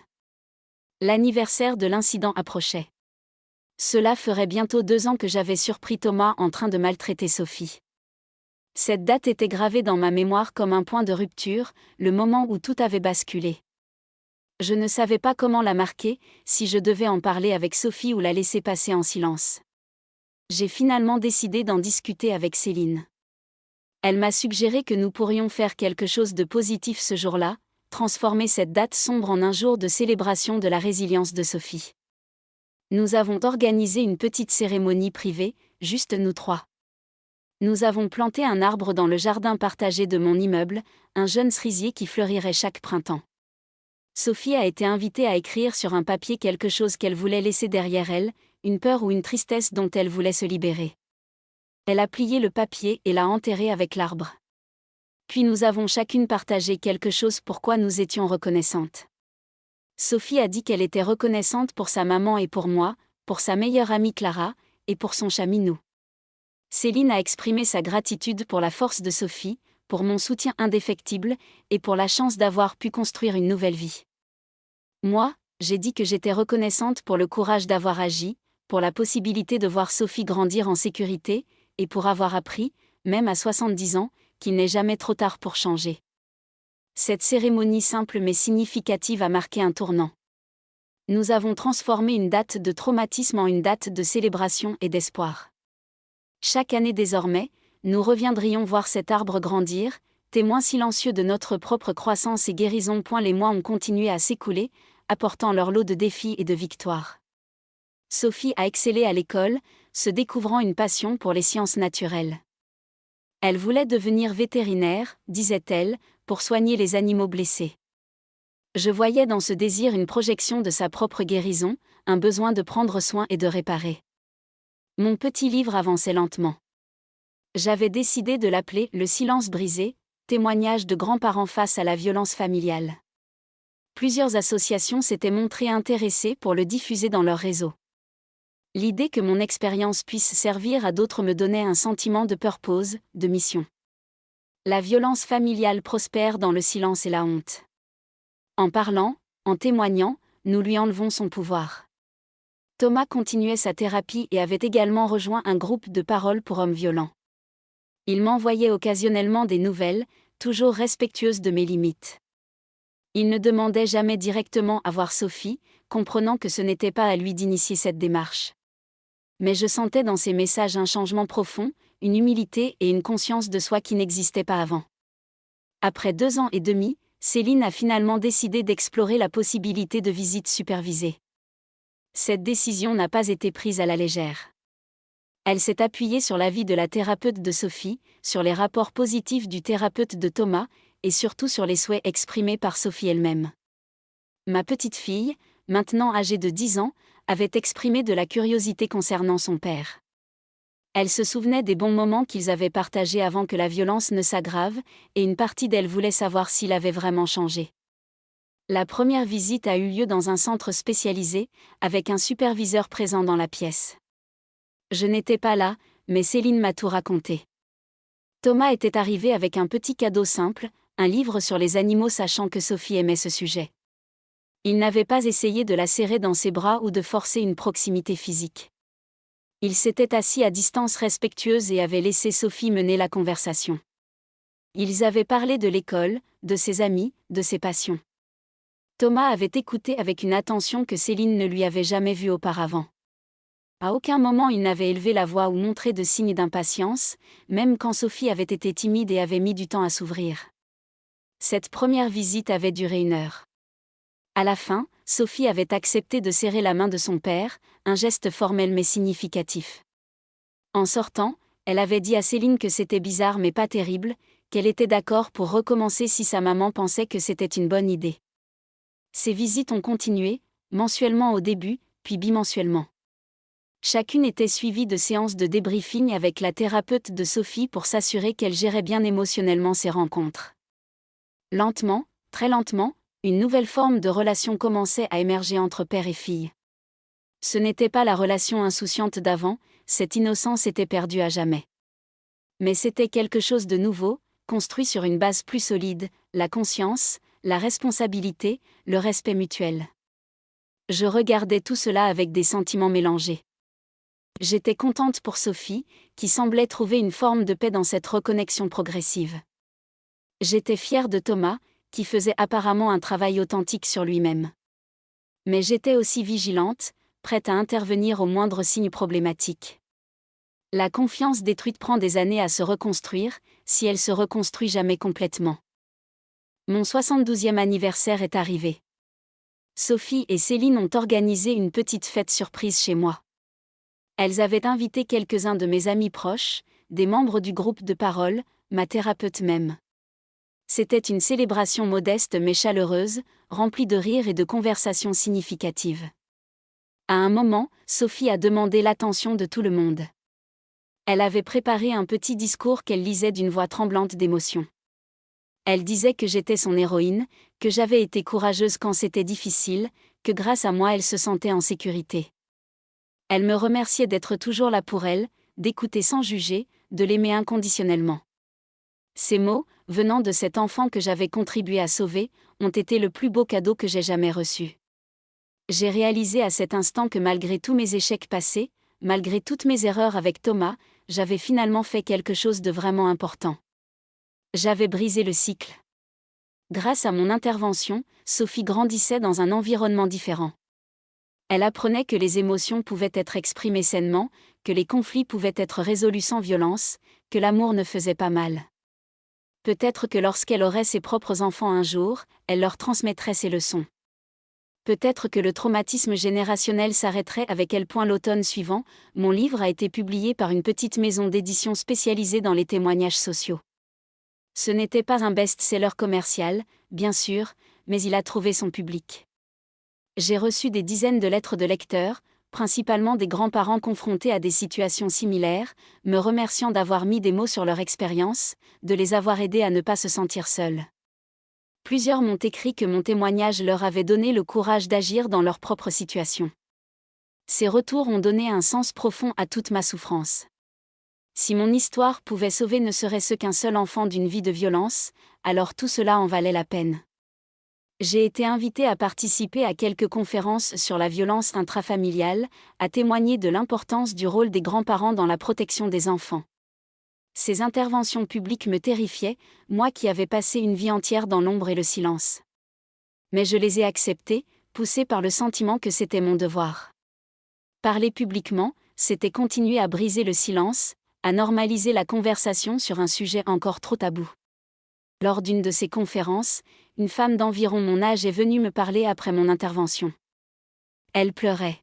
L'anniversaire de l'incident approchait. Cela ferait bientôt 2 ans que j'avais surpris Thomas en train de maltraiter Sophie. Cette date était gravée dans ma mémoire comme un point de rupture, le moment où tout avait basculé. Je ne savais pas comment la marquer, si je devais en parler avec Sophie ou la laisser passer en silence. J'ai finalement décidé d'en discuter avec Céline. Elle m'a suggéré que nous pourrions faire quelque chose de positif ce jour-là, transformer cette date sombre en un jour de célébration de la résilience de Sophie. Nous avons organisé une petite cérémonie privée, juste nous 3. Nous avons planté un arbre dans le jardin partagé de mon immeuble, un jeune cerisier qui fleurirait chaque printemps. Sophie a été invitée à écrire sur un papier quelque chose qu'elle voulait laisser derrière elle, une peur ou une tristesse dont elle voulait se libérer. Elle a plié le papier et l'a enterré avec l'arbre. Puis nous avons chacune partagé quelque chose pour quoi nous étions reconnaissantes. Sophie a dit qu'elle était reconnaissante pour sa maman et pour moi, pour sa meilleure amie Clara, et pour son chat Minou. Céline a exprimé sa gratitude pour la force de Sophie, pour mon soutien indéfectible, et pour la chance d'avoir pu construire une nouvelle vie. Moi, j'ai dit que j'étais reconnaissante pour le courage d'avoir agi, pour la possibilité de voir Sophie grandir en sécurité, et pour avoir appris, même à 70 ans, qu'il n'est jamais trop tard pour changer. Cette cérémonie simple mais significative a marqué un tournant. Nous avons transformé une date de traumatisme en une date de célébration et d'espoir. Chaque année désormais, nous reviendrions voir cet arbre grandir, témoin silencieux de notre propre croissance et guérison. Les mois ont continué à s'écouler, apportant leur lot de défis et de victoires. Sophie a excellé à l'école, se découvrant une passion pour les sciences naturelles. Elle voulait devenir vétérinaire, disait-elle, pour soigner les animaux blessés. Je voyais dans ce désir une projection de sa propre guérison, un besoin de prendre soin et de réparer. Mon petit livre avançait lentement. J'avais décidé de l'appeler « Le silence brisé », témoignage de grands-parents face à la violence familiale. Plusieurs associations s'étaient montrées intéressées pour le diffuser dans leur réseau. L'idée que mon expérience puisse servir à d'autres me donnait un sentiment de purpose, de mission. La violence familiale prospère dans le silence et la honte. En parlant, en témoignant, nous lui enlevons son pouvoir. Thomas continuait sa thérapie et avait également rejoint un groupe de parole pour hommes violents. Il m'envoyait occasionnellement des nouvelles, toujours respectueuses de mes limites. Il ne demandait jamais directement à voir Sophie, comprenant que ce n'était pas à lui d'initier cette démarche. Mais je sentais dans ses messages un changement profond, une humilité et une conscience de soi qui n'existaient pas avant. Après 2 ans et demi, Céline a finalement décidé d'explorer la possibilité de visites supervisées. Cette décision n'a pas été prise à la légère. Elle s'est appuyée sur l'avis de la thérapeute de Sophie, sur les rapports positifs du thérapeute de Thomas, et surtout sur les souhaits exprimés par Sophie elle-même. Ma petite fille, maintenant âgée de 10 ans, avait exprimé de la curiosité concernant son père. Elle se souvenait des bons moments qu'ils avaient partagés avant que la violence ne s'aggrave, et une partie d'elle voulait savoir s'il avait vraiment changé. La première visite a eu lieu dans un centre spécialisé, avec un superviseur présent dans la pièce. Je n'étais pas là, mais Céline m'a tout raconté. Thomas était arrivé avec un petit cadeau simple, un livre sur les animaux, sachant que Sophie aimait ce sujet. Il n'avait pas essayé de la serrer dans ses bras ou de forcer une proximité physique. Il s'était assis à distance respectueuse et avait laissé Sophie mener la conversation. Ils avaient parlé de l'école, de ses amis, de ses passions. Thomas avait écouté avec une attention que Céline ne lui avait jamais vue auparavant. À aucun moment il n'avait élevé la voix ou montré de signes d'impatience, même quand Sophie avait été timide et avait mis du temps à s'ouvrir. Cette première visite avait duré 1 heure. À la fin, Sophie avait accepté de serrer la main de son père, un geste formel mais significatif. En sortant, elle avait dit à Céline que c'était bizarre mais pas terrible, qu'elle était d'accord pour recommencer si sa maman pensait que c'était une bonne idée. Ces visites ont continué, mensuellement au début, puis bimensuellement. Chacune était suivie de séances de débriefing avec la thérapeute de Sophie pour s'assurer qu'elle gérait bien émotionnellement ces rencontres. Lentement, très lentement, une nouvelle forme de relation commençait à émerger entre père et fille. Ce n'était pas la relation insouciante d'avant, cette innocence était perdue à jamais. Mais c'était quelque chose de nouveau, construit sur une base plus solide, la conscience, la responsabilité, le respect mutuel. Je regardais tout cela avec des sentiments mélangés. J'étais contente pour Sophie, qui semblait trouver une forme de paix dans cette reconnexion progressive. J'étais fière de Thomas, qui faisait apparemment un travail authentique sur lui-même. Mais j'étais aussi vigilante, prête à intervenir au moindre signe problématique. La confiance détruite prend des années à se reconstruire, si elle se reconstruit jamais complètement. Mon 72e anniversaire est arrivé. Sophie et Céline ont organisé une petite fête surprise chez moi. Elles avaient invité quelques-uns de mes amis proches, des membres du groupe de parole, ma thérapeute même. C'était une célébration modeste mais chaleureuse, remplie de rires et de conversations significatives. À un moment, Sophie a demandé l'attention de tout le monde. Elle avait préparé un petit discours qu'elle lisait d'une voix tremblante d'émotion. Elle disait que j'étais son héroïne, que j'avais été courageuse quand c'était difficile, que grâce à moi elle se sentait en sécurité. Elle me remerciait d'être toujours là pour elle, d'écouter sans juger, de l'aimer inconditionnellement. Ces mots, venant de cet enfant que j'avais contribué à sauver, ont été le plus beau cadeau que j'ai jamais reçu. J'ai réalisé à cet instant que malgré tous mes échecs passés, malgré toutes mes erreurs avec Thomas, j'avais finalement fait quelque chose de vraiment important. J'avais brisé le cycle. Grâce à mon intervention, Sophie grandissait dans un environnement différent. Elle apprenait que les émotions pouvaient être exprimées sainement, que les conflits pouvaient être résolus sans violence, que l'amour ne faisait pas mal. Peut-être que lorsqu'elle aurait ses propres enfants un jour, elle leur transmettrait ces leçons. Peut-être que le traumatisme générationnel s'arrêterait avec elle. L'automne suivant, mon livre a été publié par une petite maison d'édition spécialisée dans les témoignages sociaux. Ce n'était pas un best-seller commercial, bien sûr, mais il a trouvé son public. J'ai reçu des dizaines de lettres de lecteurs, principalement des grands-parents confrontés à des situations similaires, me remerciant d'avoir mis des mots sur leur expérience, de les avoir aidés à ne pas se sentir seuls. Plusieurs m'ont écrit que mon témoignage leur avait donné le courage d'agir dans leur propre situation. Ces retours ont donné un sens profond à toute ma souffrance. Si mon histoire pouvait sauver ne serait-ce qu'un seul enfant d'une vie de violence, alors tout cela en valait la peine. J'ai été invitée à participer à quelques conférences sur la violence intrafamiliale, à témoigner de l'importance du rôle des grands-parents dans la protection des enfants. Ces interventions publiques me terrifiaient, moi qui avais passé une vie entière dans l'ombre et le silence. Mais je les ai acceptées, poussée par le sentiment que c'était mon devoir. Parler publiquement, c'était continuer à briser le silence, à normaliser la conversation sur un sujet encore trop tabou. Lors d'une de ces conférences, une femme d'environ mon âge est venue me parler après mon intervention. Elle pleurait.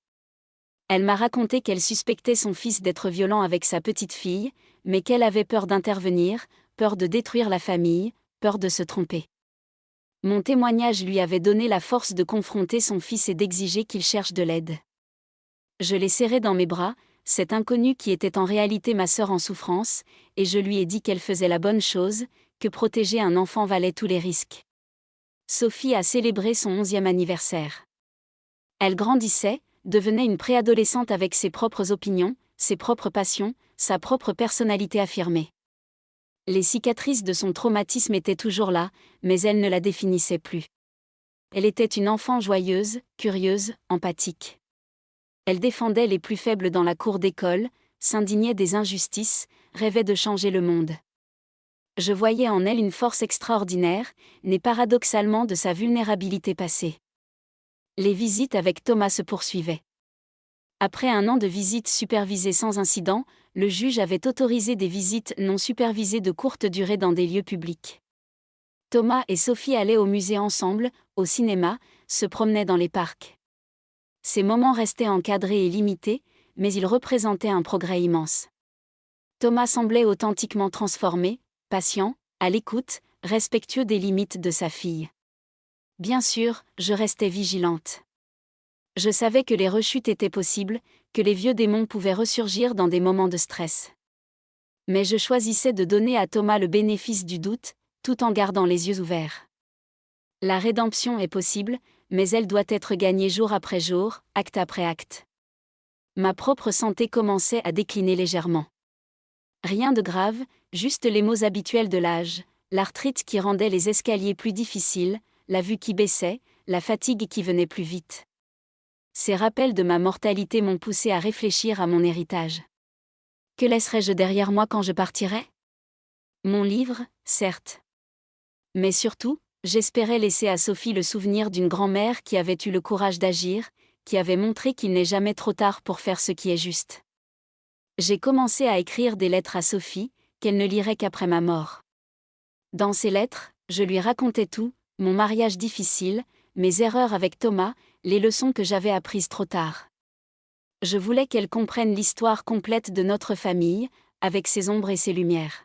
Elle m'a raconté qu'elle suspectait son fils d'être violent avec sa petite fille, mais qu'elle avait peur d'intervenir, peur de détruire la famille, peur de se tromper. Mon témoignage lui avait donné la force de confronter son fils et d'exiger qu'il cherche de l'aide. Je l'ai serré dans mes bras, cette inconnue qui était en réalité ma sœur en souffrance, et je lui ai dit qu'elle faisait la bonne chose, que protéger un enfant valait tous les risques. Sophie a célébré son 11e anniversaire. Elle grandissait, devenait une préadolescente avec ses propres opinions, ses propres passions, sa propre personnalité affirmée. Les cicatrices de son traumatisme étaient toujours là, mais elle ne la définissait plus. Elle était une enfant joyeuse, curieuse, empathique. Elle défendait les plus faibles dans la cour d'école, s'indignait des injustices, rêvait de changer le monde. Je voyais en elle une force extraordinaire, née paradoxalement de sa vulnérabilité passée. Les visites avec Thomas se poursuivaient. Après un an de visites supervisées sans incident, le juge avait autorisé des visites non supervisées de courte durée dans des lieux publics. Thomas et Sophie allaient au musée ensemble, au cinéma, se promenaient dans les parcs. Ces moments restaient encadrés et limités, mais ils représentaient un progrès immense. Thomas semblait authentiquement transformé, patient, à l'écoute, respectueux des limites de sa fille. Bien sûr, je restais vigilante. Je savais que les rechutes étaient possibles, que les vieux démons pouvaient ressurgir dans des moments de stress. Mais je choisissais de donner à Thomas le bénéfice du doute, tout en gardant les yeux ouverts. La rédemption est possible, mais elle doit être gagnée jour après jour, acte après acte. Ma propre santé commençait à décliner légèrement. Rien de grave, juste les maux habituels de l'âge, l'arthrite qui rendait les escaliers plus difficiles, la vue qui baissait, la fatigue qui venait plus vite. Ces rappels de ma mortalité m'ont poussé à réfléchir à mon héritage. Que laisserai-je derrière moi quand je partirai ? Mon livre, certes. Mais surtout, j'espérais laisser à Sophie le souvenir d'une grand-mère qui avait eu le courage d'agir, qui avait montré qu'il n'est jamais trop tard pour faire ce qui est juste. J'ai commencé à écrire des lettres à Sophie, qu'elle ne lirait qu'après ma mort. Dans ces lettres, je lui racontais tout, mon mariage difficile, mes erreurs avec Thomas, les leçons que j'avais apprises trop tard. Je voulais qu'elle comprenne l'histoire complète de notre famille, avec ses ombres et ses lumières.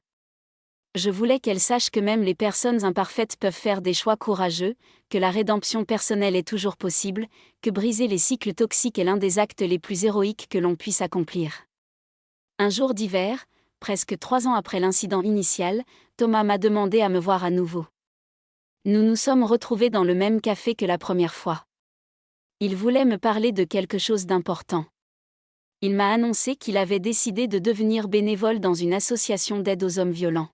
Je voulais qu'elle sache que même les personnes imparfaites peuvent faire des choix courageux, que la rédemption personnelle est toujours possible, que briser les cycles toxiques est l'un des actes les plus héroïques que l'on puisse accomplir. Un jour d'hiver, presque 3 ans après l'incident initial, Thomas m'a demandé à me voir à nouveau. Nous nous sommes retrouvés dans le même café que la première fois. Il voulait me parler de quelque chose d'important. Il m'a annoncé qu'il avait décidé de devenir bénévole dans une association d'aide aux hommes violents.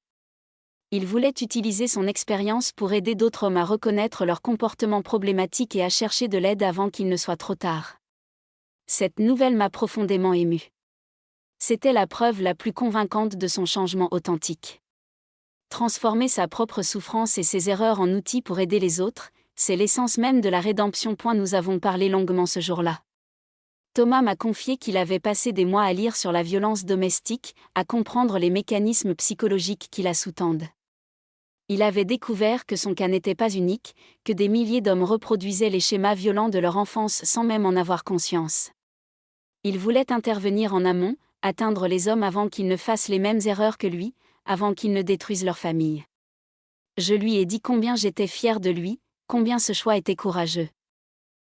Il voulait utiliser son expérience pour aider d'autres hommes à reconnaître leur comportement problématique et à chercher de l'aide avant qu'il ne soit trop tard. Cette nouvelle m'a profondément émue. C'était la preuve la plus convaincante de son changement authentique. Transformer sa propre souffrance et ses erreurs en outils pour aider les autres, c'est l'essence même de la rédemption. Nous avons parlé longuement ce jour-là. Thomas m'a confié qu'il avait passé des mois à lire sur la violence domestique, à comprendre les mécanismes psychologiques qui la sous-tendent. Il avait découvert que son cas n'était pas unique, que des milliers d'hommes reproduisaient les schémas violents de leur enfance sans même en avoir conscience. Il voulait intervenir en amont, atteindre les hommes avant qu'ils ne fassent les mêmes erreurs que lui, avant qu'ils ne détruisent leur famille. Je lui ai dit combien j'étais fière de lui, combien ce choix était courageux.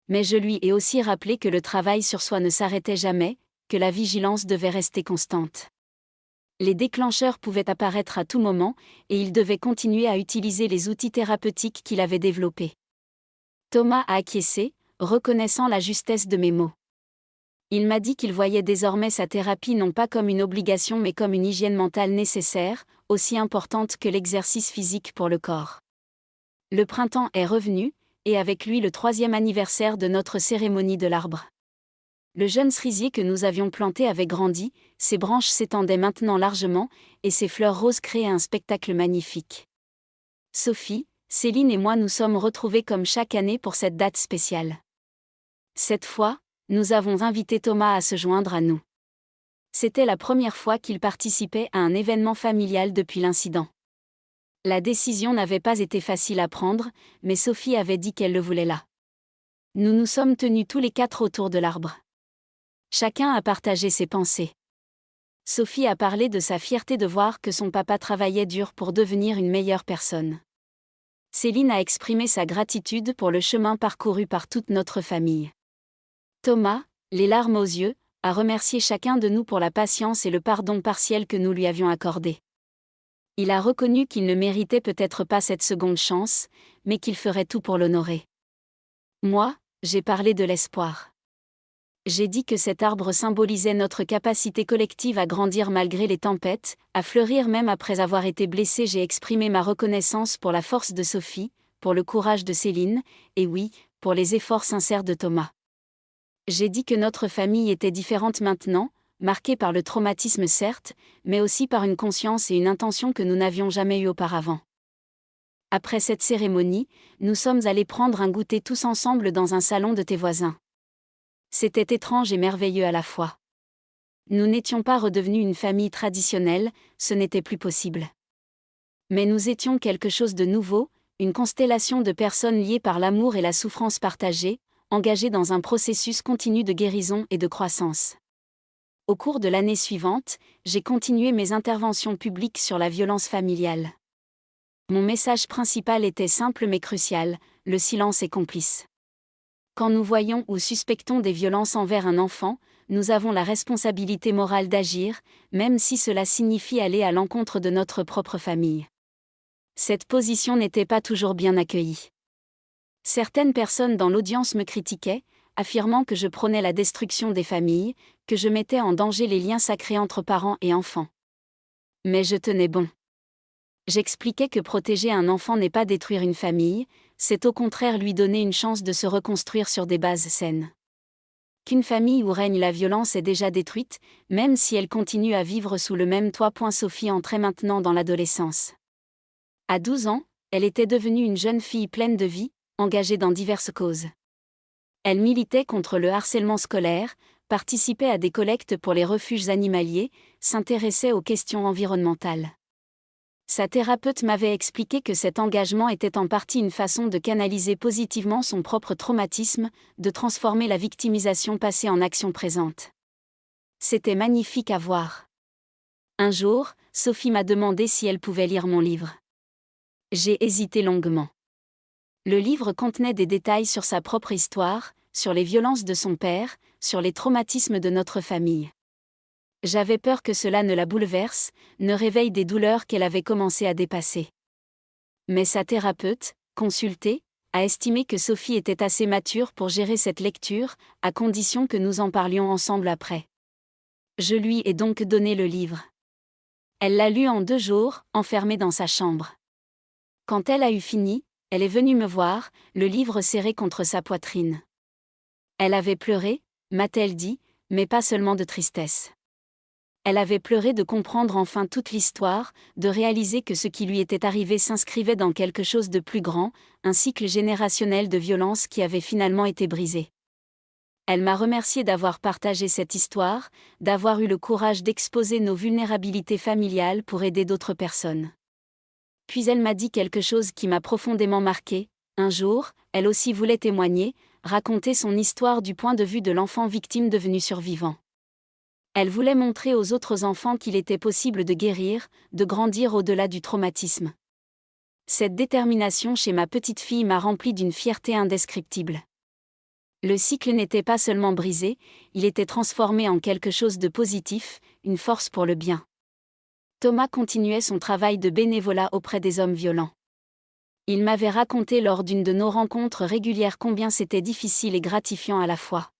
Mais je lui ai aussi rappelé que le travail sur soi ne s'arrêtait jamais, que la vigilance devait rester constante. Les déclencheurs pouvaient apparaître à tout moment, et il devait continuer à utiliser les outils thérapeutiques qu'il avait développés. Thomas a acquiescé, reconnaissant la justesse de mes mots. Il m'a dit qu'il voyait désormais sa thérapie non pas comme une obligation mais comme une hygiène mentale nécessaire, aussi importante que l'exercice physique pour le corps. Le printemps est revenu, et avec lui le 3e anniversaire de notre cérémonie de l'arbre. Le jeune cerisier que nous avions planté avait grandi, ses branches s'étendaient maintenant largement, et ses fleurs roses créaient un spectacle magnifique. Sophie, Céline et moi nous sommes retrouvés comme chaque année pour cette date spéciale. Cette fois, nous avons invité Thomas à se joindre à nous. C'était la première fois qu'il participait à un événement familial depuis l'incident. La décision n'avait pas été facile à prendre, mais Sophie avait dit qu'elle le voulait là. Nous nous sommes tenus tous les 4 autour de l'arbre. Chacun a partagé ses pensées. Sophie a parlé de sa fierté de voir que son papa travaillait dur pour devenir une meilleure personne. Céline a exprimé sa gratitude pour le chemin parcouru par toute notre famille. Thomas, les larmes aux yeux, a remercié chacun de nous pour la patience et le pardon partiel que nous lui avions accordé. Il a reconnu qu'il ne méritait peut-être pas cette seconde chance, mais qu'il ferait tout pour l'honorer. Moi, j'ai parlé de l'espoir. J'ai dit que cet arbre symbolisait notre capacité collective à grandir malgré les tempêtes, à fleurir même après avoir été blessé. J'ai exprimé ma reconnaissance pour la force de Sophie, pour le courage de Céline, et oui, pour les efforts sincères de Thomas. J'ai dit que notre famille était différente maintenant, marquée par le traumatisme certes, mais aussi par une conscience et une intention que nous n'avions jamais eues auparavant. Après cette cérémonie, nous sommes allés prendre un goûter tous ensemble dans un salon de tes voisins. C'était étrange et merveilleux à la fois. Nous n'étions pas redevenus une famille traditionnelle, ce n'était plus possible. Mais nous étions quelque chose de nouveau, une constellation de personnes liées par l'amour et la souffrance partagée, engagées dans un processus continu de guérison et de croissance. Au cours de l'année suivante, j'ai continué mes interventions publiques sur la violence familiale. Mon message principal était simple mais crucial, le silence est complice. Quand nous voyons ou suspectons des violences envers un enfant, nous avons la responsabilité morale d'agir, même si cela signifie aller à l'encontre de notre propre famille. Cette position n'était pas toujours bien accueillie. Certaines personnes dans l'audience me critiquaient, affirmant que je prônais la destruction des familles, que je mettais en danger les liens sacrés entre parents et enfants. Mais je tenais bon. J'expliquais que protéger un enfant n'est pas détruire une famille, c'est au contraire lui donner une chance de se reconstruire sur des bases saines. Qu'une famille où règne la violence est déjà détruite, même si elle continue à vivre sous le même toit. Sophie entrait maintenant dans l'adolescence. À 12 ans, elle était devenue une jeune fille pleine de vie, engagée dans diverses causes. Elle militait contre le harcèlement scolaire, participait à des collectes pour les refuges animaliers, s'intéressait aux questions environnementales. Sa thérapeute m'avait expliqué que cet engagement était en partie une façon de canaliser positivement son propre traumatisme, de transformer la victimisation passée en action présente. C'était magnifique à voir. Un jour, Sophie m'a demandé si elle pouvait lire mon livre. J'ai hésité longuement. Le livre contenait des détails sur sa propre histoire, sur les violences de son père, sur les traumatismes de notre famille. J'avais peur que cela ne la bouleverse, ne réveille des douleurs qu'elle avait commencé à dépasser. Mais sa thérapeute, consultée, a estimé que Sophie était assez mature pour gérer cette lecture, à condition que nous en parlions ensemble après. Je lui ai donc donné le livre. Elle l'a lu en 2 jours, enfermée dans sa chambre. Quand elle a eu fini, elle est venue me voir, le livre serré contre sa poitrine. Elle avait pleuré, m'a-t-elle dit, mais pas seulement de tristesse. Elle avait pleuré de comprendre enfin toute l'histoire, de réaliser que ce qui lui était arrivé s'inscrivait dans quelque chose de plus grand, un cycle générationnel de violence qui avait finalement été brisé. Elle m'a remercié d'avoir partagé cette histoire, d'avoir eu le courage d'exposer nos vulnérabilités familiales pour aider d'autres personnes. Puis elle m'a dit quelque chose qui m'a profondément marqué. Un jour, elle aussi voulait témoigner, raconter son histoire du point de vue de l'enfant victime devenu survivant. Elle voulait montrer aux autres enfants qu'il était possible de guérir, de grandir au-delà du traumatisme. Cette détermination chez ma petite fille m'a rempli d'une fierté indescriptible. Le cycle n'était pas seulement brisé, il était transformé en quelque chose de positif, une force pour le bien. Thomas continuait son travail de bénévolat auprès des hommes violents. Il m'avait raconté lors d'une de nos rencontres régulières combien c'était difficile et gratifiant à la fois.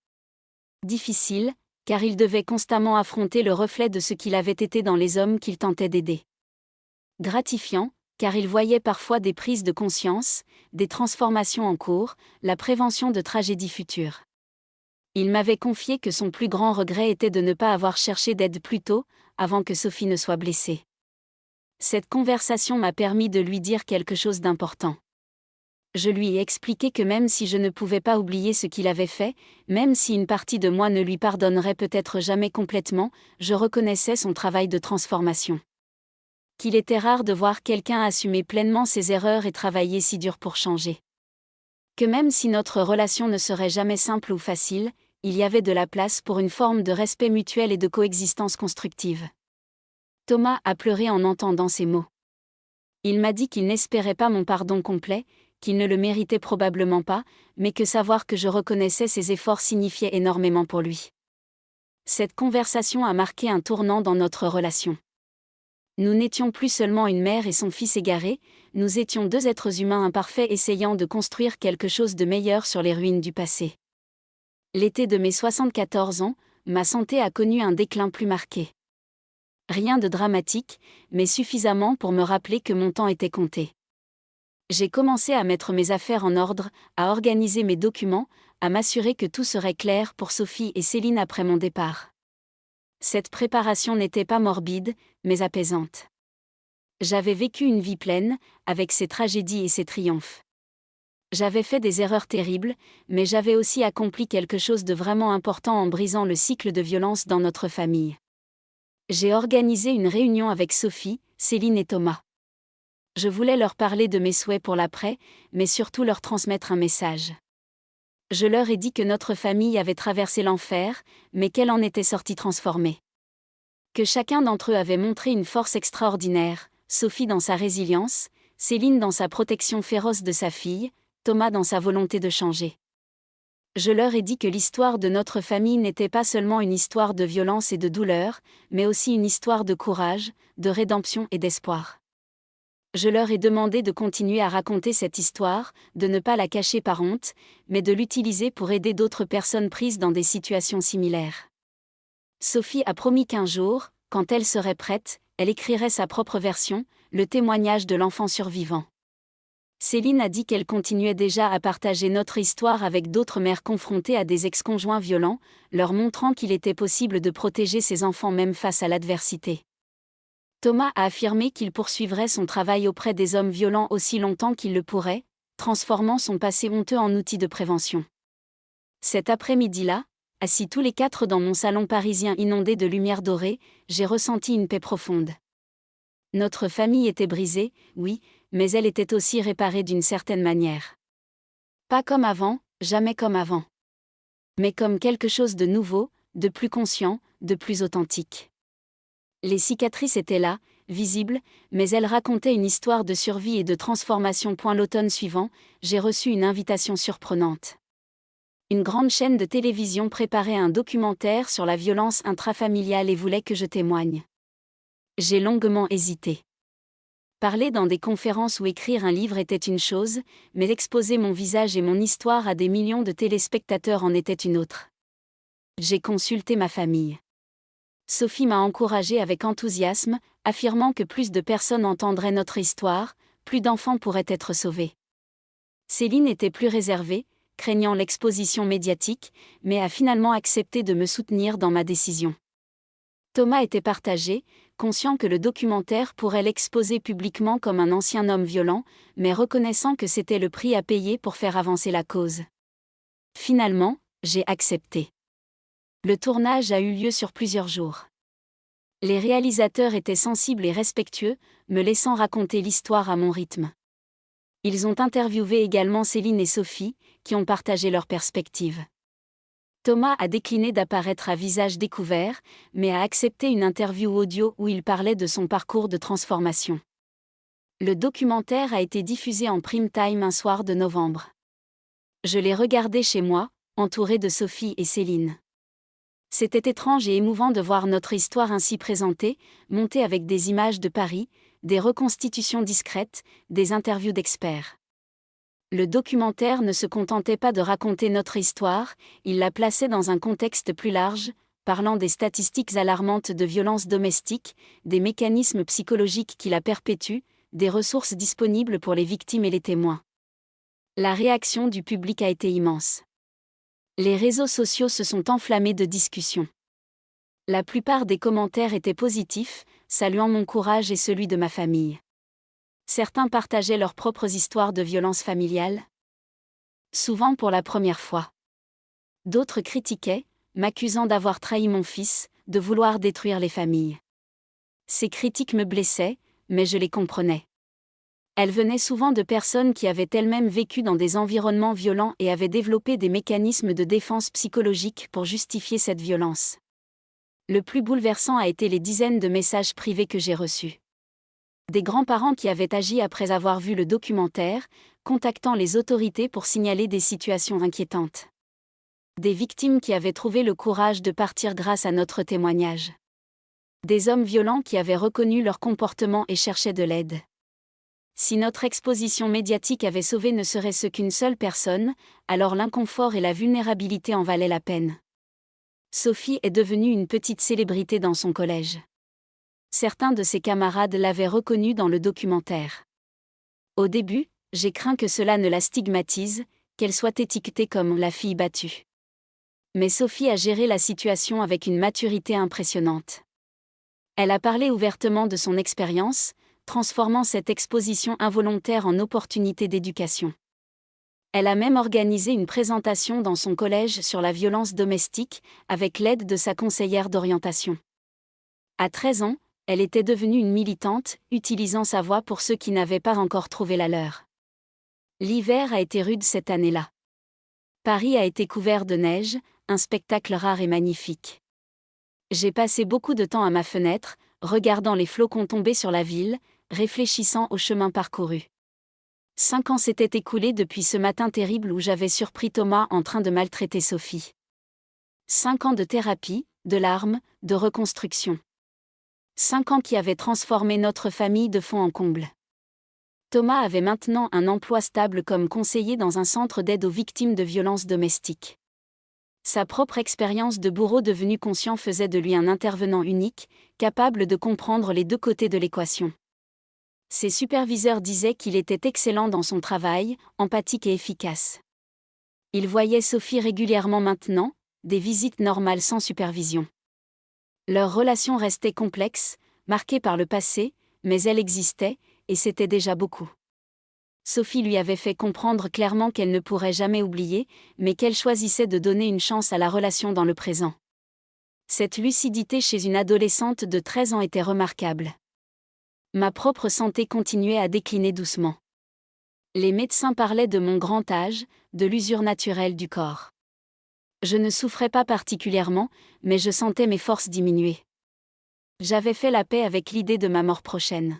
Difficile, car il devait constamment affronter le reflet de ce qu'il avait été dans les hommes qu'il tentait d'aider. Gratifiant, car il voyait parfois des prises de conscience, des transformations en cours, la prévention de tragédies futures. Il m'avait confié que son plus grand regret était de ne pas avoir cherché d'aide plus tôt, avant que Sophie ne soit blessée. Cette conversation m'a permis de lui dire quelque chose d'important. Je lui ai expliqué que même si je ne pouvais pas oublier ce qu'il avait fait, même si une partie de moi ne lui pardonnerait peut-être jamais complètement, je reconnaissais son travail de transformation. Qu'il était rare de voir quelqu'un assumer pleinement ses erreurs et travailler si dur pour changer. Que même si notre relation ne serait jamais simple ou facile, il y avait de la place pour une forme de respect mutuel et de coexistence constructive. Thomas a pleuré en entendant ces mots. Il m'a dit qu'il n'espérait pas mon pardon complet, qu'il ne le méritait probablement pas, mais que savoir que je reconnaissais ses efforts signifiait énormément pour lui. Cette conversation a marqué un tournant dans notre relation. Nous n'étions plus seulement une mère et son fils égarés, nous étions deux êtres humains imparfaits essayant de construire quelque chose de meilleur sur les ruines du passé. L'été de mes 74 ans, ma santé a connu un déclin plus marqué. Rien de dramatique, mais suffisamment pour me rappeler que mon temps était compté. J'ai commencé à mettre mes affaires en ordre, à organiser mes documents, à m'assurer que tout serait clair pour Sophie et Céline après mon départ. Cette préparation n'était pas morbide, mais apaisante. J'avais vécu une vie pleine, avec ses tragédies et ses triomphes. J'avais fait des erreurs terribles, mais j'avais aussi accompli quelque chose de vraiment important en brisant le cycle de violence dans notre famille. J'ai organisé une réunion avec Sophie, Céline et Thomas. Je voulais leur parler de mes souhaits pour l'après, mais surtout leur transmettre un message. Je leur ai dit que notre famille avait traversé l'enfer, mais qu'elle en était sortie transformée. Que chacun d'entre eux avait montré une force extraordinaire, Sophie dans sa résilience, Céline dans sa protection féroce de sa fille, Thomas dans sa volonté de changer. Je leur ai dit que l'histoire de notre famille n'était pas seulement une histoire de violence et de douleur, mais aussi une histoire de courage, de rédemption et d'espoir. Je leur ai demandé de continuer à raconter cette histoire, de ne pas la cacher par honte, mais de l'utiliser pour aider d'autres personnes prises dans des situations similaires. Sophie a promis qu'un jour, quand elle serait prête, elle écrirait sa propre version, le témoignage de l'enfant survivant. Céline a dit qu'elle continuait déjà à partager notre histoire avec d'autres mères confrontées à des ex-conjoints violents, leur montrant qu'il était possible de protéger ses enfants même face à l'adversité. Thomas a affirmé qu'il poursuivrait son travail auprès des hommes violents aussi longtemps qu'il le pourrait, transformant son passé honteux en outil de prévention. Cet après-midi-là, assis tous les quatre dans mon salon parisien inondé de lumière dorée, j'ai ressenti une paix profonde. Notre famille était brisée, oui, mais elle était aussi réparée d'une certaine manière. Pas comme avant, jamais comme avant. Mais comme quelque chose de nouveau, de plus conscient, de plus authentique. Les cicatrices étaient là, visibles, mais elles racontaient une histoire de survie et de transformation. L'automne suivant, j'ai reçu une invitation surprenante. Une grande chaîne de télévision préparait un documentaire sur la violence intrafamiliale et voulait que je témoigne. J'ai longuement hésité. Parler dans des conférences ou écrire un livre était une chose, mais exposer mon visage et mon histoire à des millions de téléspectateurs en était une autre. J'ai consulté ma famille. Sophie m'a encouragée avec enthousiasme, affirmant que plus de personnes entendraient notre histoire, plus d'enfants pourraient être sauvés. Céline était plus réservée, craignant l'exposition médiatique, mais a finalement accepté de me soutenir dans ma décision. Thomas était partagé, conscient que le documentaire pourrait l'exposer publiquement comme un ancien homme violent, mais reconnaissant que c'était le prix à payer pour faire avancer la cause. Finalement, j'ai accepté. Le tournage a eu lieu sur plusieurs jours. Les réalisateurs étaient sensibles et respectueux, me laissant raconter l'histoire à mon rythme. Ils ont interviewé également Céline et Sophie, qui ont partagé leurs perspectives. Thomas a décliné d'apparaître à visage découvert, mais a accepté une interview audio où il parlait de son parcours de transformation. Le documentaire a été diffusé en prime time un soir de novembre. Je l'ai regardé chez moi, entouré de Sophie et Céline. C'était étrange et émouvant de voir notre histoire ainsi présentée, montée avec des images de Paris, des reconstitutions discrètes, des interviews d'experts. Le documentaire ne se contentait pas de raconter notre histoire, il la plaçait dans un contexte plus large, parlant des statistiques alarmantes de violences domestiques, des mécanismes psychologiques qui la perpétuent, des ressources disponibles pour les victimes et les témoins. La réaction du public a été immense. Les réseaux sociaux se sont enflammés de discussions. La plupart des commentaires étaient positifs, saluant mon courage et celui de ma famille. Certains partageaient leurs propres histoires de violences familiales, souvent pour la première fois. D'autres critiquaient, m'accusant d'avoir trahi mon fils, de vouloir détruire les familles. Ces critiques me blessaient, mais je les comprenais. Elles venaient souvent de personnes qui avaient elles-mêmes vécu dans des environnements violents et avaient développé des mécanismes de défense psychologique pour justifier cette violence. Le plus bouleversant a été les dizaines de messages privés que j'ai reçus. Des grands-parents qui avaient agi après avoir vu le documentaire, contactant les autorités pour signaler des situations inquiétantes. Des victimes qui avaient trouvé le courage de partir grâce à notre témoignage. Des hommes violents qui avaient reconnu leur comportement et cherchaient de l'aide. Si notre exposition médiatique avait sauvé ne serait-ce qu'une seule personne, alors l'inconfort et la vulnérabilité en valaient la peine. Sophie est devenue une petite célébrité dans son collège. Certains de ses camarades l'avaient reconnue dans le documentaire. Au début, j'ai craint que cela ne la stigmatise, qu'elle soit étiquetée comme la fille battue. Mais Sophie a géré la situation avec une maturité impressionnante. Elle a parlé ouvertement de son expérience, transformant cette exposition involontaire en opportunité d'éducation. Elle a même organisé une présentation dans son collège sur la violence domestique, avec l'aide de sa conseillère d'orientation. À 13 ans, elle était devenue une militante, utilisant sa voix pour ceux qui n'avaient pas encore trouvé la leur. L'hiver a été rude cette année-là. Paris a été couvert de neige, un spectacle rare et magnifique. J'ai passé beaucoup de temps à ma fenêtre, regardant les flocons tomber sur la ville, réfléchissant au chemin parcouru. 5 ans s'étaient écoulés depuis ce matin terrible où j'avais surpris Thomas en train de maltraiter Sophie. 5 ans de thérapie, de larmes, de reconstruction. 5 ans qui avaient transformé notre famille de fond en comble. Thomas avait maintenant un emploi stable comme conseiller dans un centre d'aide aux victimes de violences domestiques. Sa propre expérience de bourreau devenu conscient faisait de lui un intervenant unique, capable de comprendre les deux côtés de l'équation. Ses superviseurs disaient qu'il était excellent dans son travail, empathique et efficace. Il voyait Sophie régulièrement maintenant, des visites normales sans supervision. Leur relation restait complexe, marquée par le passé, mais elle existait, et c'était déjà beaucoup. Sophie lui avait fait comprendre clairement qu'elle ne pourrait jamais oublier, mais qu'elle choisissait de donner une chance à la relation dans le présent. Cette lucidité chez une adolescente de 13 ans était remarquable. Ma propre santé continuait à décliner doucement. Les médecins parlaient de mon grand âge, de l'usure naturelle du corps. Je ne souffrais pas particulièrement, mais je sentais mes forces diminuer. J'avais fait la paix avec l'idée de ma mort prochaine.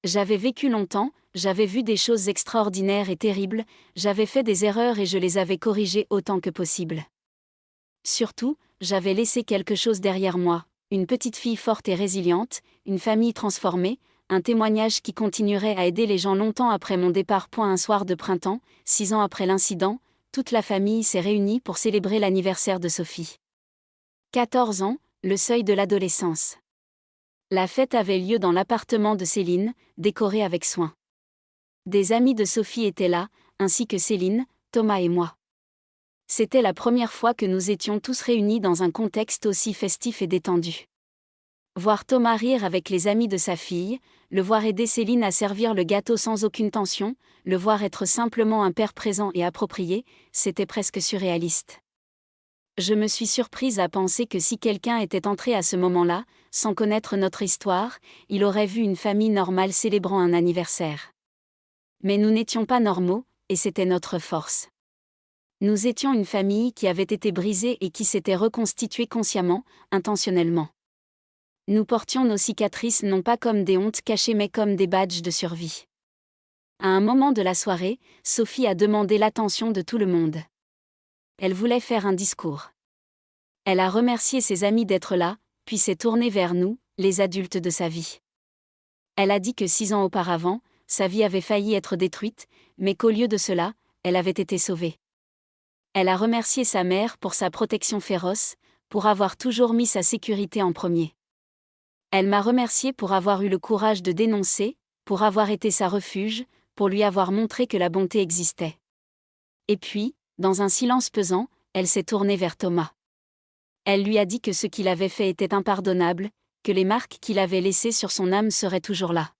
J'avais vécu longtemps, j'avais vu des choses extraordinaires et terribles, j'avais fait des erreurs et je les avais corrigées autant que possible. Surtout, j'avais laissé quelque chose derrière moi, une petite fille forte et résiliente, une famille transformée, un témoignage qui continuerait à aider les gens longtemps après mon départ. Un soir de printemps, 6 ans après l'incident, toute la famille s'est réunie pour célébrer l'anniversaire de Sophie. 14 ans, le seuil de l'adolescence. La fête avait lieu dans l'appartement de Céline, décoré avec soin. Des amis de Sophie étaient là, ainsi que Céline, Thomas et moi. C'était la première fois que nous étions tous réunis dans un contexte aussi festif et détendu. Voir Thomas rire avec les amis de sa fille, le voir aider Céline à servir le gâteau sans aucune tension, le voir être simplement un père présent et approprié, c'était presque surréaliste. Je me suis surprise à penser que si quelqu'un était entré à ce moment-là, sans connaître notre histoire, il aurait vu une famille normale célébrant un anniversaire. Mais nous n'étions pas normaux, et c'était notre force. Nous étions une famille qui avait été brisée et qui s'était reconstituée consciemment, intentionnellement. Nous portions nos cicatrices non pas comme des hontes cachées mais comme des badges de survie. À un moment de la soirée, Sophie a demandé l'attention de tout le monde. Elle voulait faire un discours. Elle a remercié ses amis d'être là, puis s'est tournée vers nous, les adultes de sa vie. Elle a dit que 6 ans auparavant, sa vie avait failli être détruite, mais qu'au lieu de cela, elle avait été sauvée. Elle a remercié sa mère pour sa protection féroce, pour avoir toujours mis sa sécurité en premier. Elle m'a remercié pour avoir eu le courage de dénoncer, pour avoir été sa refuge, pour lui avoir montré que la bonté existait. Et puis, dans un silence pesant, elle s'est tournée vers Thomas. Elle lui a dit que ce qu'il avait fait était impardonnable, que les marques qu'il avait laissées sur son âme seraient toujours là.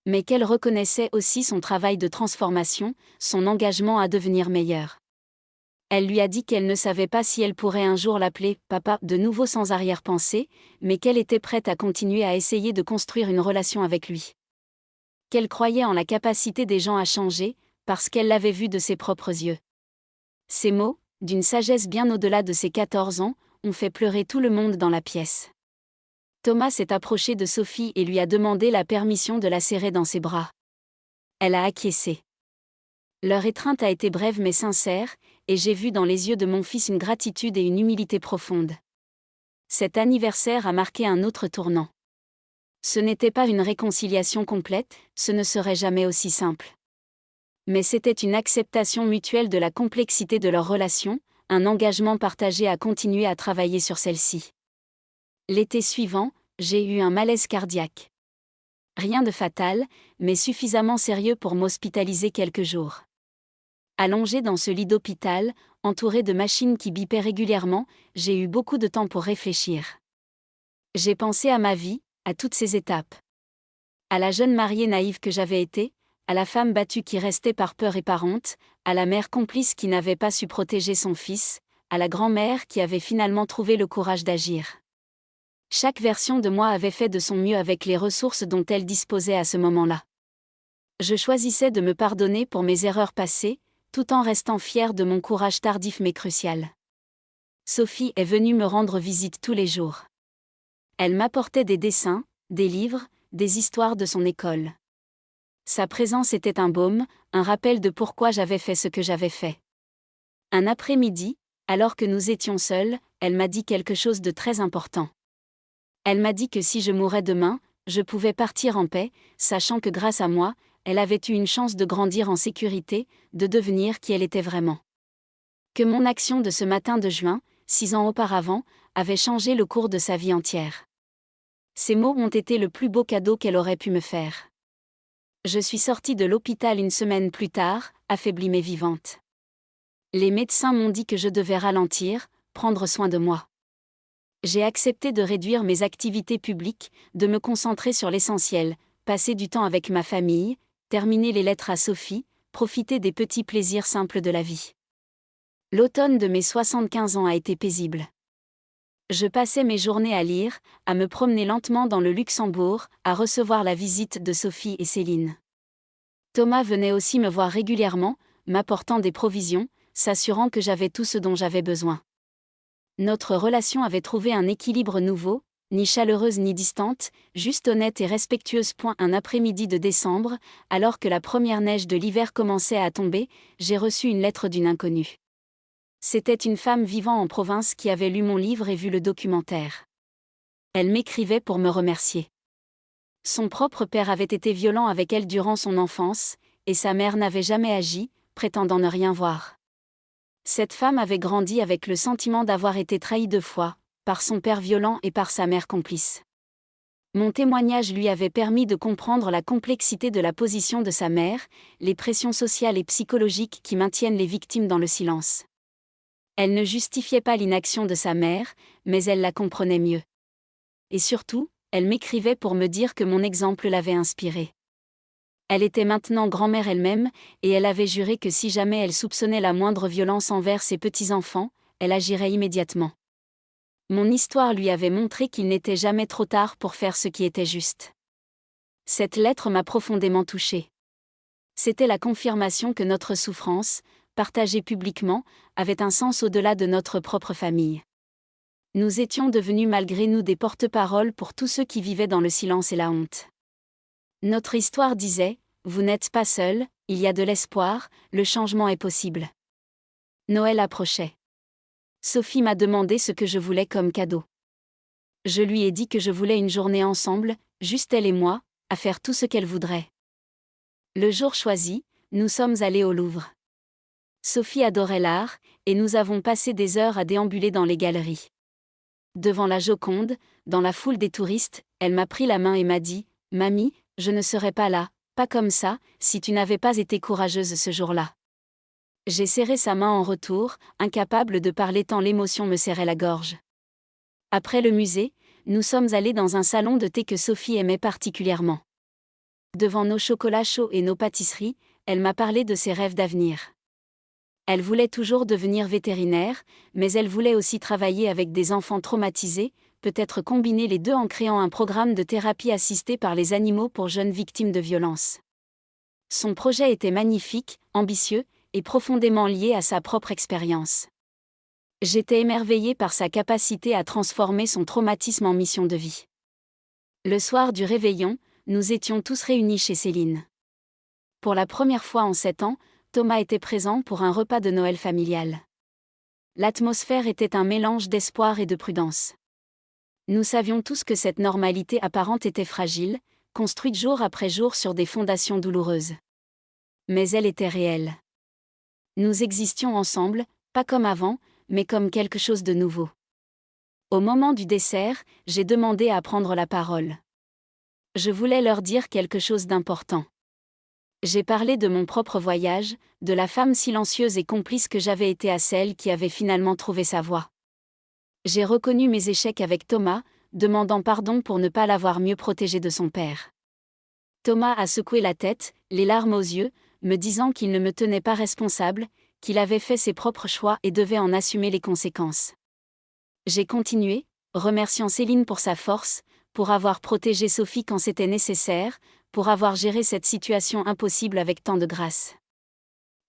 Mais qu'elle reconnaissait aussi son travail de transformation, son engagement à devenir meilleure. Elle lui a dit qu'elle ne savait pas si elle pourrait un jour l'appeler « papa » de nouveau sans arrière-pensée, mais qu'elle était prête à continuer à essayer de construire une relation avec lui. Qu'elle croyait en la capacité des gens à changer, parce qu'elle l'avait vu de ses propres yeux. Ces mots, d'une sagesse bien au-delà de ses 14 ans, ont fait pleurer tout le monde dans la pièce. Thomas s'est approché de Sophie et lui a demandé la permission de la serrer dans ses bras. Elle a acquiescé. Leur étreinte a été brève mais sincère, et j'ai vu dans les yeux de mon fils une gratitude et une humilité profonde. Cet anniversaire a marqué un autre tournant. Ce n'était pas une réconciliation complète, ce ne serait jamais aussi simple. Mais c'était une acceptation mutuelle de la complexité de leur relation, un engagement partagé à continuer à travailler sur celle-ci. L'été suivant, j'ai eu un malaise cardiaque. Rien de fatal, mais suffisamment sérieux pour m'hospitaliser quelques jours. Allongée dans ce lit d'hôpital, entourée de machines qui bipaient régulièrement, j'ai eu beaucoup de temps pour réfléchir. J'ai pensé à ma vie, à toutes ses étapes. À la jeune mariée naïve que j'avais été, à la femme battue qui restait par peur et par honte, à la mère complice qui n'avait pas su protéger son fils, à la grand-mère qui avait finalement trouvé le courage d'agir. Chaque version de moi avait fait de son mieux avec les ressources dont elle disposait à ce moment-là. Je choisissais de me pardonner pour mes erreurs passées, tout en restant fière de mon courage tardif mais crucial. Sophie est venue me rendre visite tous les jours. Elle m'apportait des dessins, des livres, des histoires de son école. Sa présence était un baume, un rappel de pourquoi j'avais fait ce que j'avais fait. Un après-midi, alors que nous étions seuls, elle m'a dit quelque chose de très important. Elle m'a dit que si je mourais demain, je pouvais partir en paix, sachant que grâce à moi, elle avait eu une chance de grandir en sécurité, de devenir qui elle était vraiment. Que mon action de ce matin de juin, 6 ans auparavant, avait changé le cours de sa vie entière. Ces mots ont été le plus beau cadeau qu'elle aurait pu me faire. Je suis sortie de l'hôpital une semaine plus tard, affaiblie mais vivante. Les médecins m'ont dit que je devais ralentir, prendre soin de moi. J'ai accepté de réduire mes activités publiques, de me concentrer sur l'essentiel, passer du temps avec ma famille, terminer les lettres à Sophie, profiter des petits plaisirs simples de la vie. L'automne de mes 75 ans a été paisible. Je passais mes journées à lire, à me promener lentement dans le Luxembourg, à recevoir la visite de Sophie et Céline. Thomas venait aussi me voir régulièrement, m'apportant des provisions, s'assurant que j'avais tout ce dont j'avais besoin. Notre relation avait trouvé un équilibre nouveau, ni chaleureuse ni distante, juste honnête et respectueuse. Un après-midi de décembre, alors que la première neige de l'hiver commençait à tomber, j'ai reçu une lettre d'une inconnue. C'était une femme vivant en province qui avait lu mon livre et vu le documentaire. Elle m'écrivait pour me remercier. Son propre père avait été violent avec elle durant son enfance, et sa mère n'avait jamais agi, prétendant ne rien voir. Cette femme avait grandi avec le sentiment d'avoir été trahie 2 fois, par son père violent et par sa mère complice. Mon témoignage lui avait permis de comprendre la complexité de la position de sa mère, les pressions sociales et psychologiques qui maintiennent les victimes dans le silence. Elle ne justifiait pas l'inaction de sa mère, mais elle la comprenait mieux. Et surtout, elle m'écrivait pour me dire que mon exemple l'avait inspirée. Elle était maintenant grand-mère elle-même, et elle avait juré que si jamais elle soupçonnait la moindre violence envers ses petits-enfants, elle agirait immédiatement. Mon histoire lui avait montré qu'il n'était jamais trop tard pour faire ce qui était juste. Cette lettre m'a profondément touchée. C'était la confirmation que notre souffrance, partagée publiquement, avait un sens au-delà de notre propre famille. Nous étions devenus malgré nous des porte-paroles pour tous ceux qui vivaient dans le silence et la honte. Notre histoire disait, « Vous n'êtes pas seul, il y a de l'espoir, le changement est possible. » Noël approchait. Sophie m'a demandé ce que je voulais comme cadeau. Je lui ai dit que je voulais une journée ensemble, juste elle et moi, à faire tout ce qu'elle voudrait. Le jour choisi, nous sommes allés au Louvre. Sophie adorait l'art, et nous avons passé des heures à déambuler dans les galeries. Devant la Joconde, dans la foule des touristes, elle m'a pris la main et m'a dit « Mamie, je ne serais pas là, pas comme ça, si tu n'avais pas été courageuse ce jour-là. » J'ai serré sa main en retour, incapable de parler tant l'émotion me serrait la gorge. Après le musée, nous sommes allés dans un salon de thé que Sophie aimait particulièrement. Devant nos chocolats chauds et nos pâtisseries, elle m'a parlé de ses rêves d'avenir. Elle voulait toujours devenir vétérinaire, mais elle voulait aussi travailler avec des enfants traumatisés, peut-être combiner les deux en créant un programme de thérapie assistée par les animaux pour jeunes victimes de violences. Son projet était magnifique, ambitieux, et profondément lié à sa propre expérience. J'étais émerveillée par sa capacité à transformer son traumatisme en mission de vie. Le soir du réveillon, nous étions tous réunis chez Céline. Pour la première fois en 7 ans, Thomas était présent pour un repas de Noël familial. L'atmosphère était un mélange d'espoir et de prudence. Nous savions tous que cette normalité apparente était fragile, construite jour après jour sur des fondations douloureuses. Mais elle était réelle. Nous existions ensemble, pas comme avant, mais comme quelque chose de nouveau. Au moment du dessert, j'ai demandé à prendre la parole. Je voulais leur dire quelque chose d'important. J'ai parlé de mon propre voyage, de la femme silencieuse et complice que j'avais été à celle qui avait finalement trouvé sa voie. J'ai reconnu mes échecs avec Thomas, demandant pardon pour ne pas l'avoir mieux protégé de son père. Thomas a secoué la tête, les larmes aux yeux, me disant qu'il ne me tenait pas responsable, qu'il avait fait ses propres choix et devait en assumer les conséquences. J'ai continué, remerciant Céline pour sa force, pour avoir protégé Sophie quand c'était nécessaire, pour avoir géré cette situation impossible avec tant de grâce.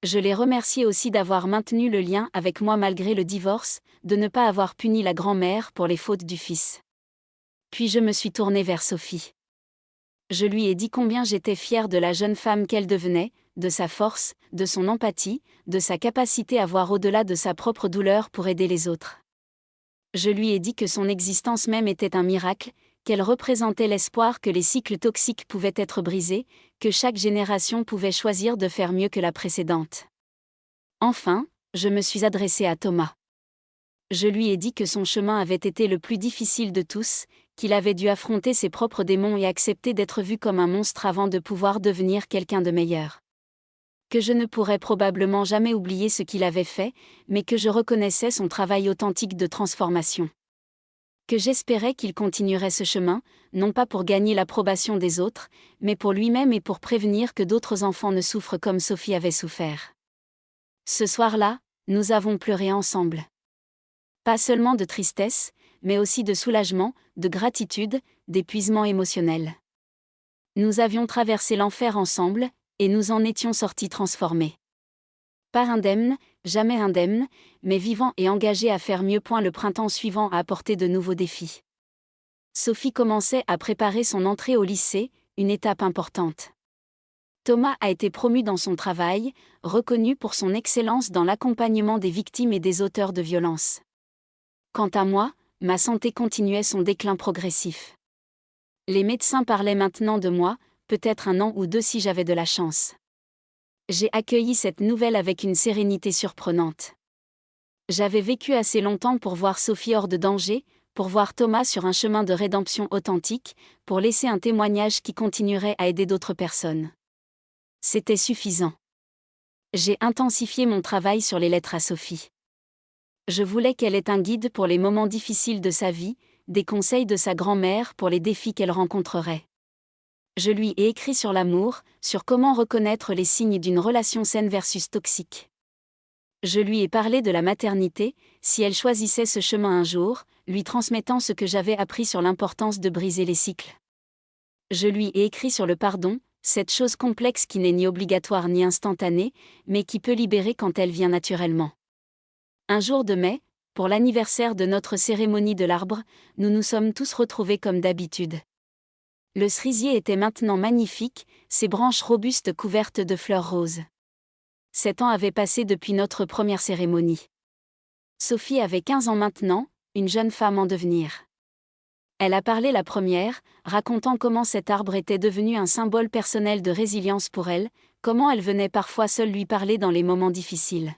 Je l'ai remercié aussi d'avoir maintenu le lien avec moi malgré le divorce, de ne pas avoir puni la grand-mère pour les fautes du fils. Puis je me suis tournée vers Sophie. Je lui ai dit combien j'étais fière de la jeune femme qu'elle devenait, de sa force, de son empathie, de sa capacité à voir au-delà de sa propre douleur pour aider les autres. Je lui ai dit que son existence même était un miracle, qu'elle représentait l'espoir que les cycles toxiques pouvaient être brisés, que chaque génération pouvait choisir de faire mieux que la précédente. Enfin, je me suis adressée à Thomas. Je lui ai dit que son chemin avait été le plus difficile de tous, qu'il avait dû affronter ses propres démons et accepter d'être vu comme un monstre avant de pouvoir devenir quelqu'un de meilleur. Que je ne pourrais probablement jamais oublier ce qu'il avait fait, mais que je reconnaissais son travail authentique de transformation. Que j'espérais qu'il continuerait ce chemin, non pas pour gagner l'approbation des autres, mais pour lui-même et pour prévenir que d'autres enfants ne souffrent comme Sophie avait souffert. Ce soir-là, nous avons pleuré ensemble. Pas seulement de tristesse, mais aussi de soulagement, de gratitude, d'épuisement émotionnel. Nous avions traversé l'enfer ensemble, et nous en étions sortis transformés. Pas indemne, jamais indemne, mais vivant et engagé à faire mieux. Le printemps suivant a apporté de nouveaux défis. Sophie commençait à préparer son entrée au lycée, une étape importante. Thomas a été promu dans son travail, reconnu pour son excellence dans l'accompagnement des victimes et des auteurs de violences. Quant à moi, ma santé continuait son déclin progressif. Les médecins parlaient maintenant de moi, peut-être 1 an ou 2 si j'avais de la chance. J'ai accueilli cette nouvelle avec une sérénité surprenante. J'avais vécu assez longtemps pour voir Sophie hors de danger, pour voir Thomas sur un chemin de rédemption authentique, pour laisser un témoignage qui continuerait à aider d'autres personnes. C'était suffisant. J'ai intensifié mon travail sur les lettres à Sophie. Je voulais qu'elle ait un guide pour les moments difficiles de sa vie, des conseils de sa grand-mère pour les défis qu'elle rencontrerait. Je lui ai écrit sur l'amour, sur comment reconnaître les signes d'une relation saine versus toxique. Je lui ai parlé de la maternité, si elle choisissait ce chemin un jour, lui transmettant ce que j'avais appris sur l'importance de briser les cycles. Je lui ai écrit sur le pardon, cette chose complexe qui n'est ni obligatoire ni instantanée, mais qui peut libérer quand elle vient naturellement. Un jour de mai, pour l'anniversaire de notre cérémonie de l'arbre, nous nous sommes tous retrouvés comme d'habitude. Le cerisier était maintenant magnifique, ses branches robustes couvertes de fleurs roses. 7 ans avaient passé depuis notre première cérémonie. Sophie avait 15 ans maintenant, une jeune femme en devenir. Elle a parlé la première, racontant comment cet arbre était devenu un symbole personnel de résilience pour elle, comment elle venait parfois seule lui parler dans les moments difficiles.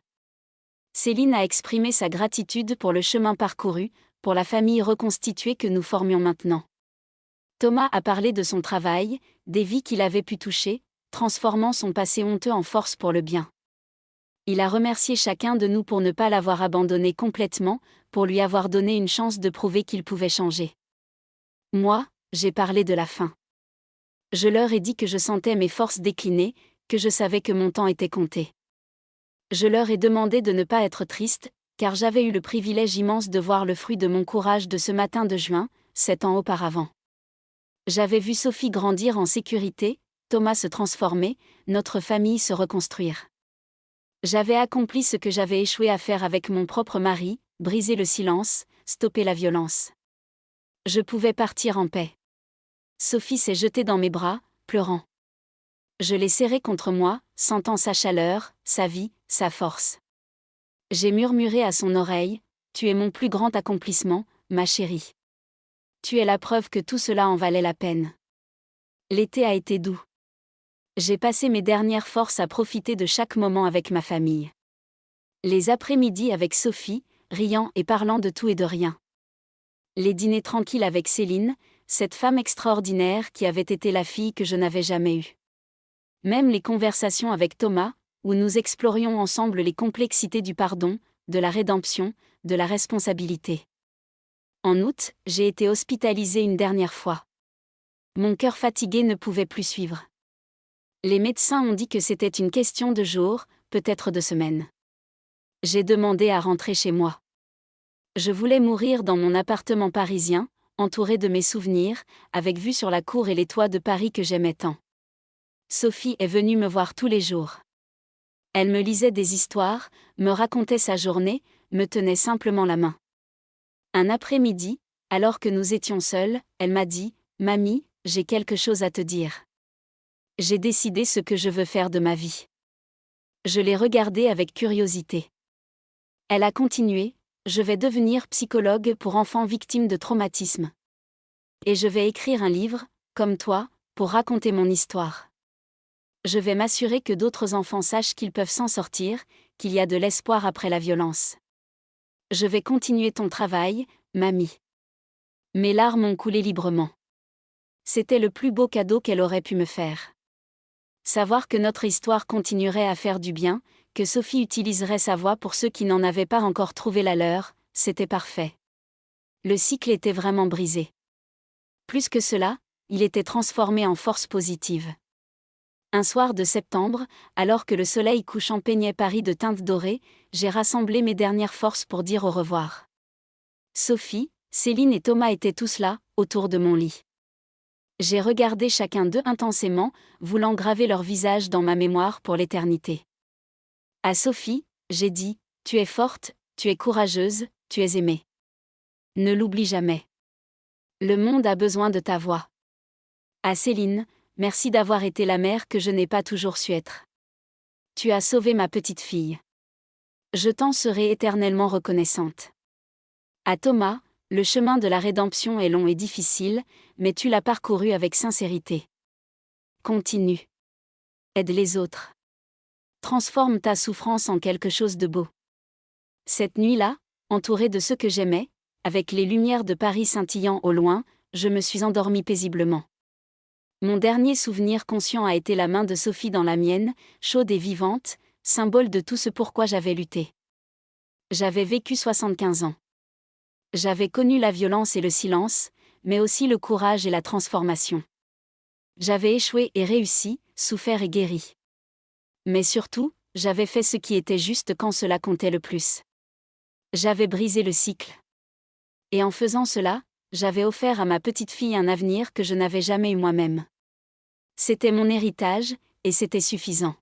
Céline a exprimé sa gratitude pour le chemin parcouru, pour la famille reconstituée que nous formions maintenant. Thomas a parlé de son travail, des vies qu'il avait pu toucher, transformant son passé honteux en force pour le bien. Il a remercié chacun de nous pour ne pas l'avoir abandonné complètement, pour lui avoir donné une chance de prouver qu'il pouvait changer. Moi, j'ai parlé de la fin. Je leur ai dit que je sentais mes forces décliner, que je savais que mon temps était compté. Je leur ai demandé de ne pas être triste, car j'avais eu le privilège immense de voir le fruit de mon courage de ce matin de juin, 7 ans auparavant. J'avais vu Sophie grandir en sécurité, Thomas se transformer, notre famille se reconstruire. J'avais accompli ce que j'avais échoué à faire avec mon propre mari, briser le silence, stopper la violence. Je pouvais partir en paix. Sophie s'est jetée dans mes bras, pleurant. Je l'ai serrée contre moi, sentant sa chaleur, sa vie, sa force. J'ai murmuré à son oreille, « Tu es mon plus grand accomplissement, ma chérie. Tu es la preuve que tout cela en valait la peine. » L'été a été doux. J'ai passé mes dernières forces à profiter de chaque moment avec ma famille. Les après-midi avec Sophie, riant et parlant de tout et de rien. Les dîners tranquilles avec Céline, cette femme extraordinaire qui avait été la fille que je n'avais jamais eue. Même les conversations avec Thomas, où nous explorions ensemble les complexités du pardon, de la rédemption, de la responsabilité. En août, j'ai été hospitalisée une dernière fois. Mon cœur fatigué ne pouvait plus suivre. Les médecins ont dit que c'était une question de jours, peut-être de semaines. J'ai demandé à rentrer chez moi. Je voulais mourir dans mon appartement parisien, entouré de mes souvenirs, avec vue sur la cour et les toits de Paris que j'aimais tant. Sophie est venue me voir tous les jours. Elle me lisait des histoires, me racontait sa journée, me tenait simplement la main. Un après-midi, alors que nous étions seuls, elle m'a dit, « Mamie, j'ai quelque chose à te dire. J'ai décidé ce que je veux faire de ma vie. » Je l'ai regardée avec curiosité. Elle a continué, « Je vais devenir psychologue pour enfants victimes de traumatisme. Et je vais écrire un livre, comme toi, pour raconter mon histoire. Je vais m'assurer que d'autres enfants sachent qu'ils peuvent s'en sortir, qu'il y a de l'espoir après la violence. Je vais continuer ton travail, mamie. » Mes larmes ont coulé librement. C'était le plus beau cadeau qu'elle aurait pu me faire. Savoir que notre histoire continuerait à faire du bien, que Sophie utiliserait sa voix pour ceux qui n'en avaient pas encore trouvé la leur, c'était parfait. Le cycle était vraiment brisé. Plus que cela, il était transformé en force positive. Un soir de septembre, alors que le soleil couchant peignait Paris de teintes dorées, j'ai rassemblé mes dernières forces pour dire au revoir. Sophie, Céline et Thomas étaient tous là, autour de mon lit. J'ai regardé chacun d'eux intensément, voulant graver leur visage dans ma mémoire pour l'éternité. À Sophie, j'ai dit, « Tu es forte, tu es courageuse, tu es aimée. Ne l'oublie jamais. Le monde a besoin de ta voix. » À Céline, merci d'avoir été la mère que je n'ai pas toujours su être. Tu as sauvé ma petite fille. Je t'en serai éternellement reconnaissante. À Thomas, le chemin de la rédemption est long et difficile, mais tu l'as parcouru avec sincérité. Continue. Aide les autres. Transforme ta souffrance en quelque chose de beau. Cette nuit-là, entourée de ceux que j'aimais, avec les lumières de Paris scintillant au loin, je me suis endormie paisiblement. Mon dernier souvenir conscient a été la main de Sophie dans la mienne, chaude et vivante, symbole de tout ce pourquoi j'avais lutté. J'avais vécu 75 ans. J'avais connu la violence et le silence, mais aussi le courage et la transformation. J'avais échoué et réussi, souffert et guéri. Mais surtout, j'avais fait ce qui était juste quand cela comptait le plus. J'avais brisé le cycle. Et en faisant cela, j'avais offert à ma petite fille un avenir que je n'avais jamais eu moi-même. C'était mon héritage, et c'était suffisant.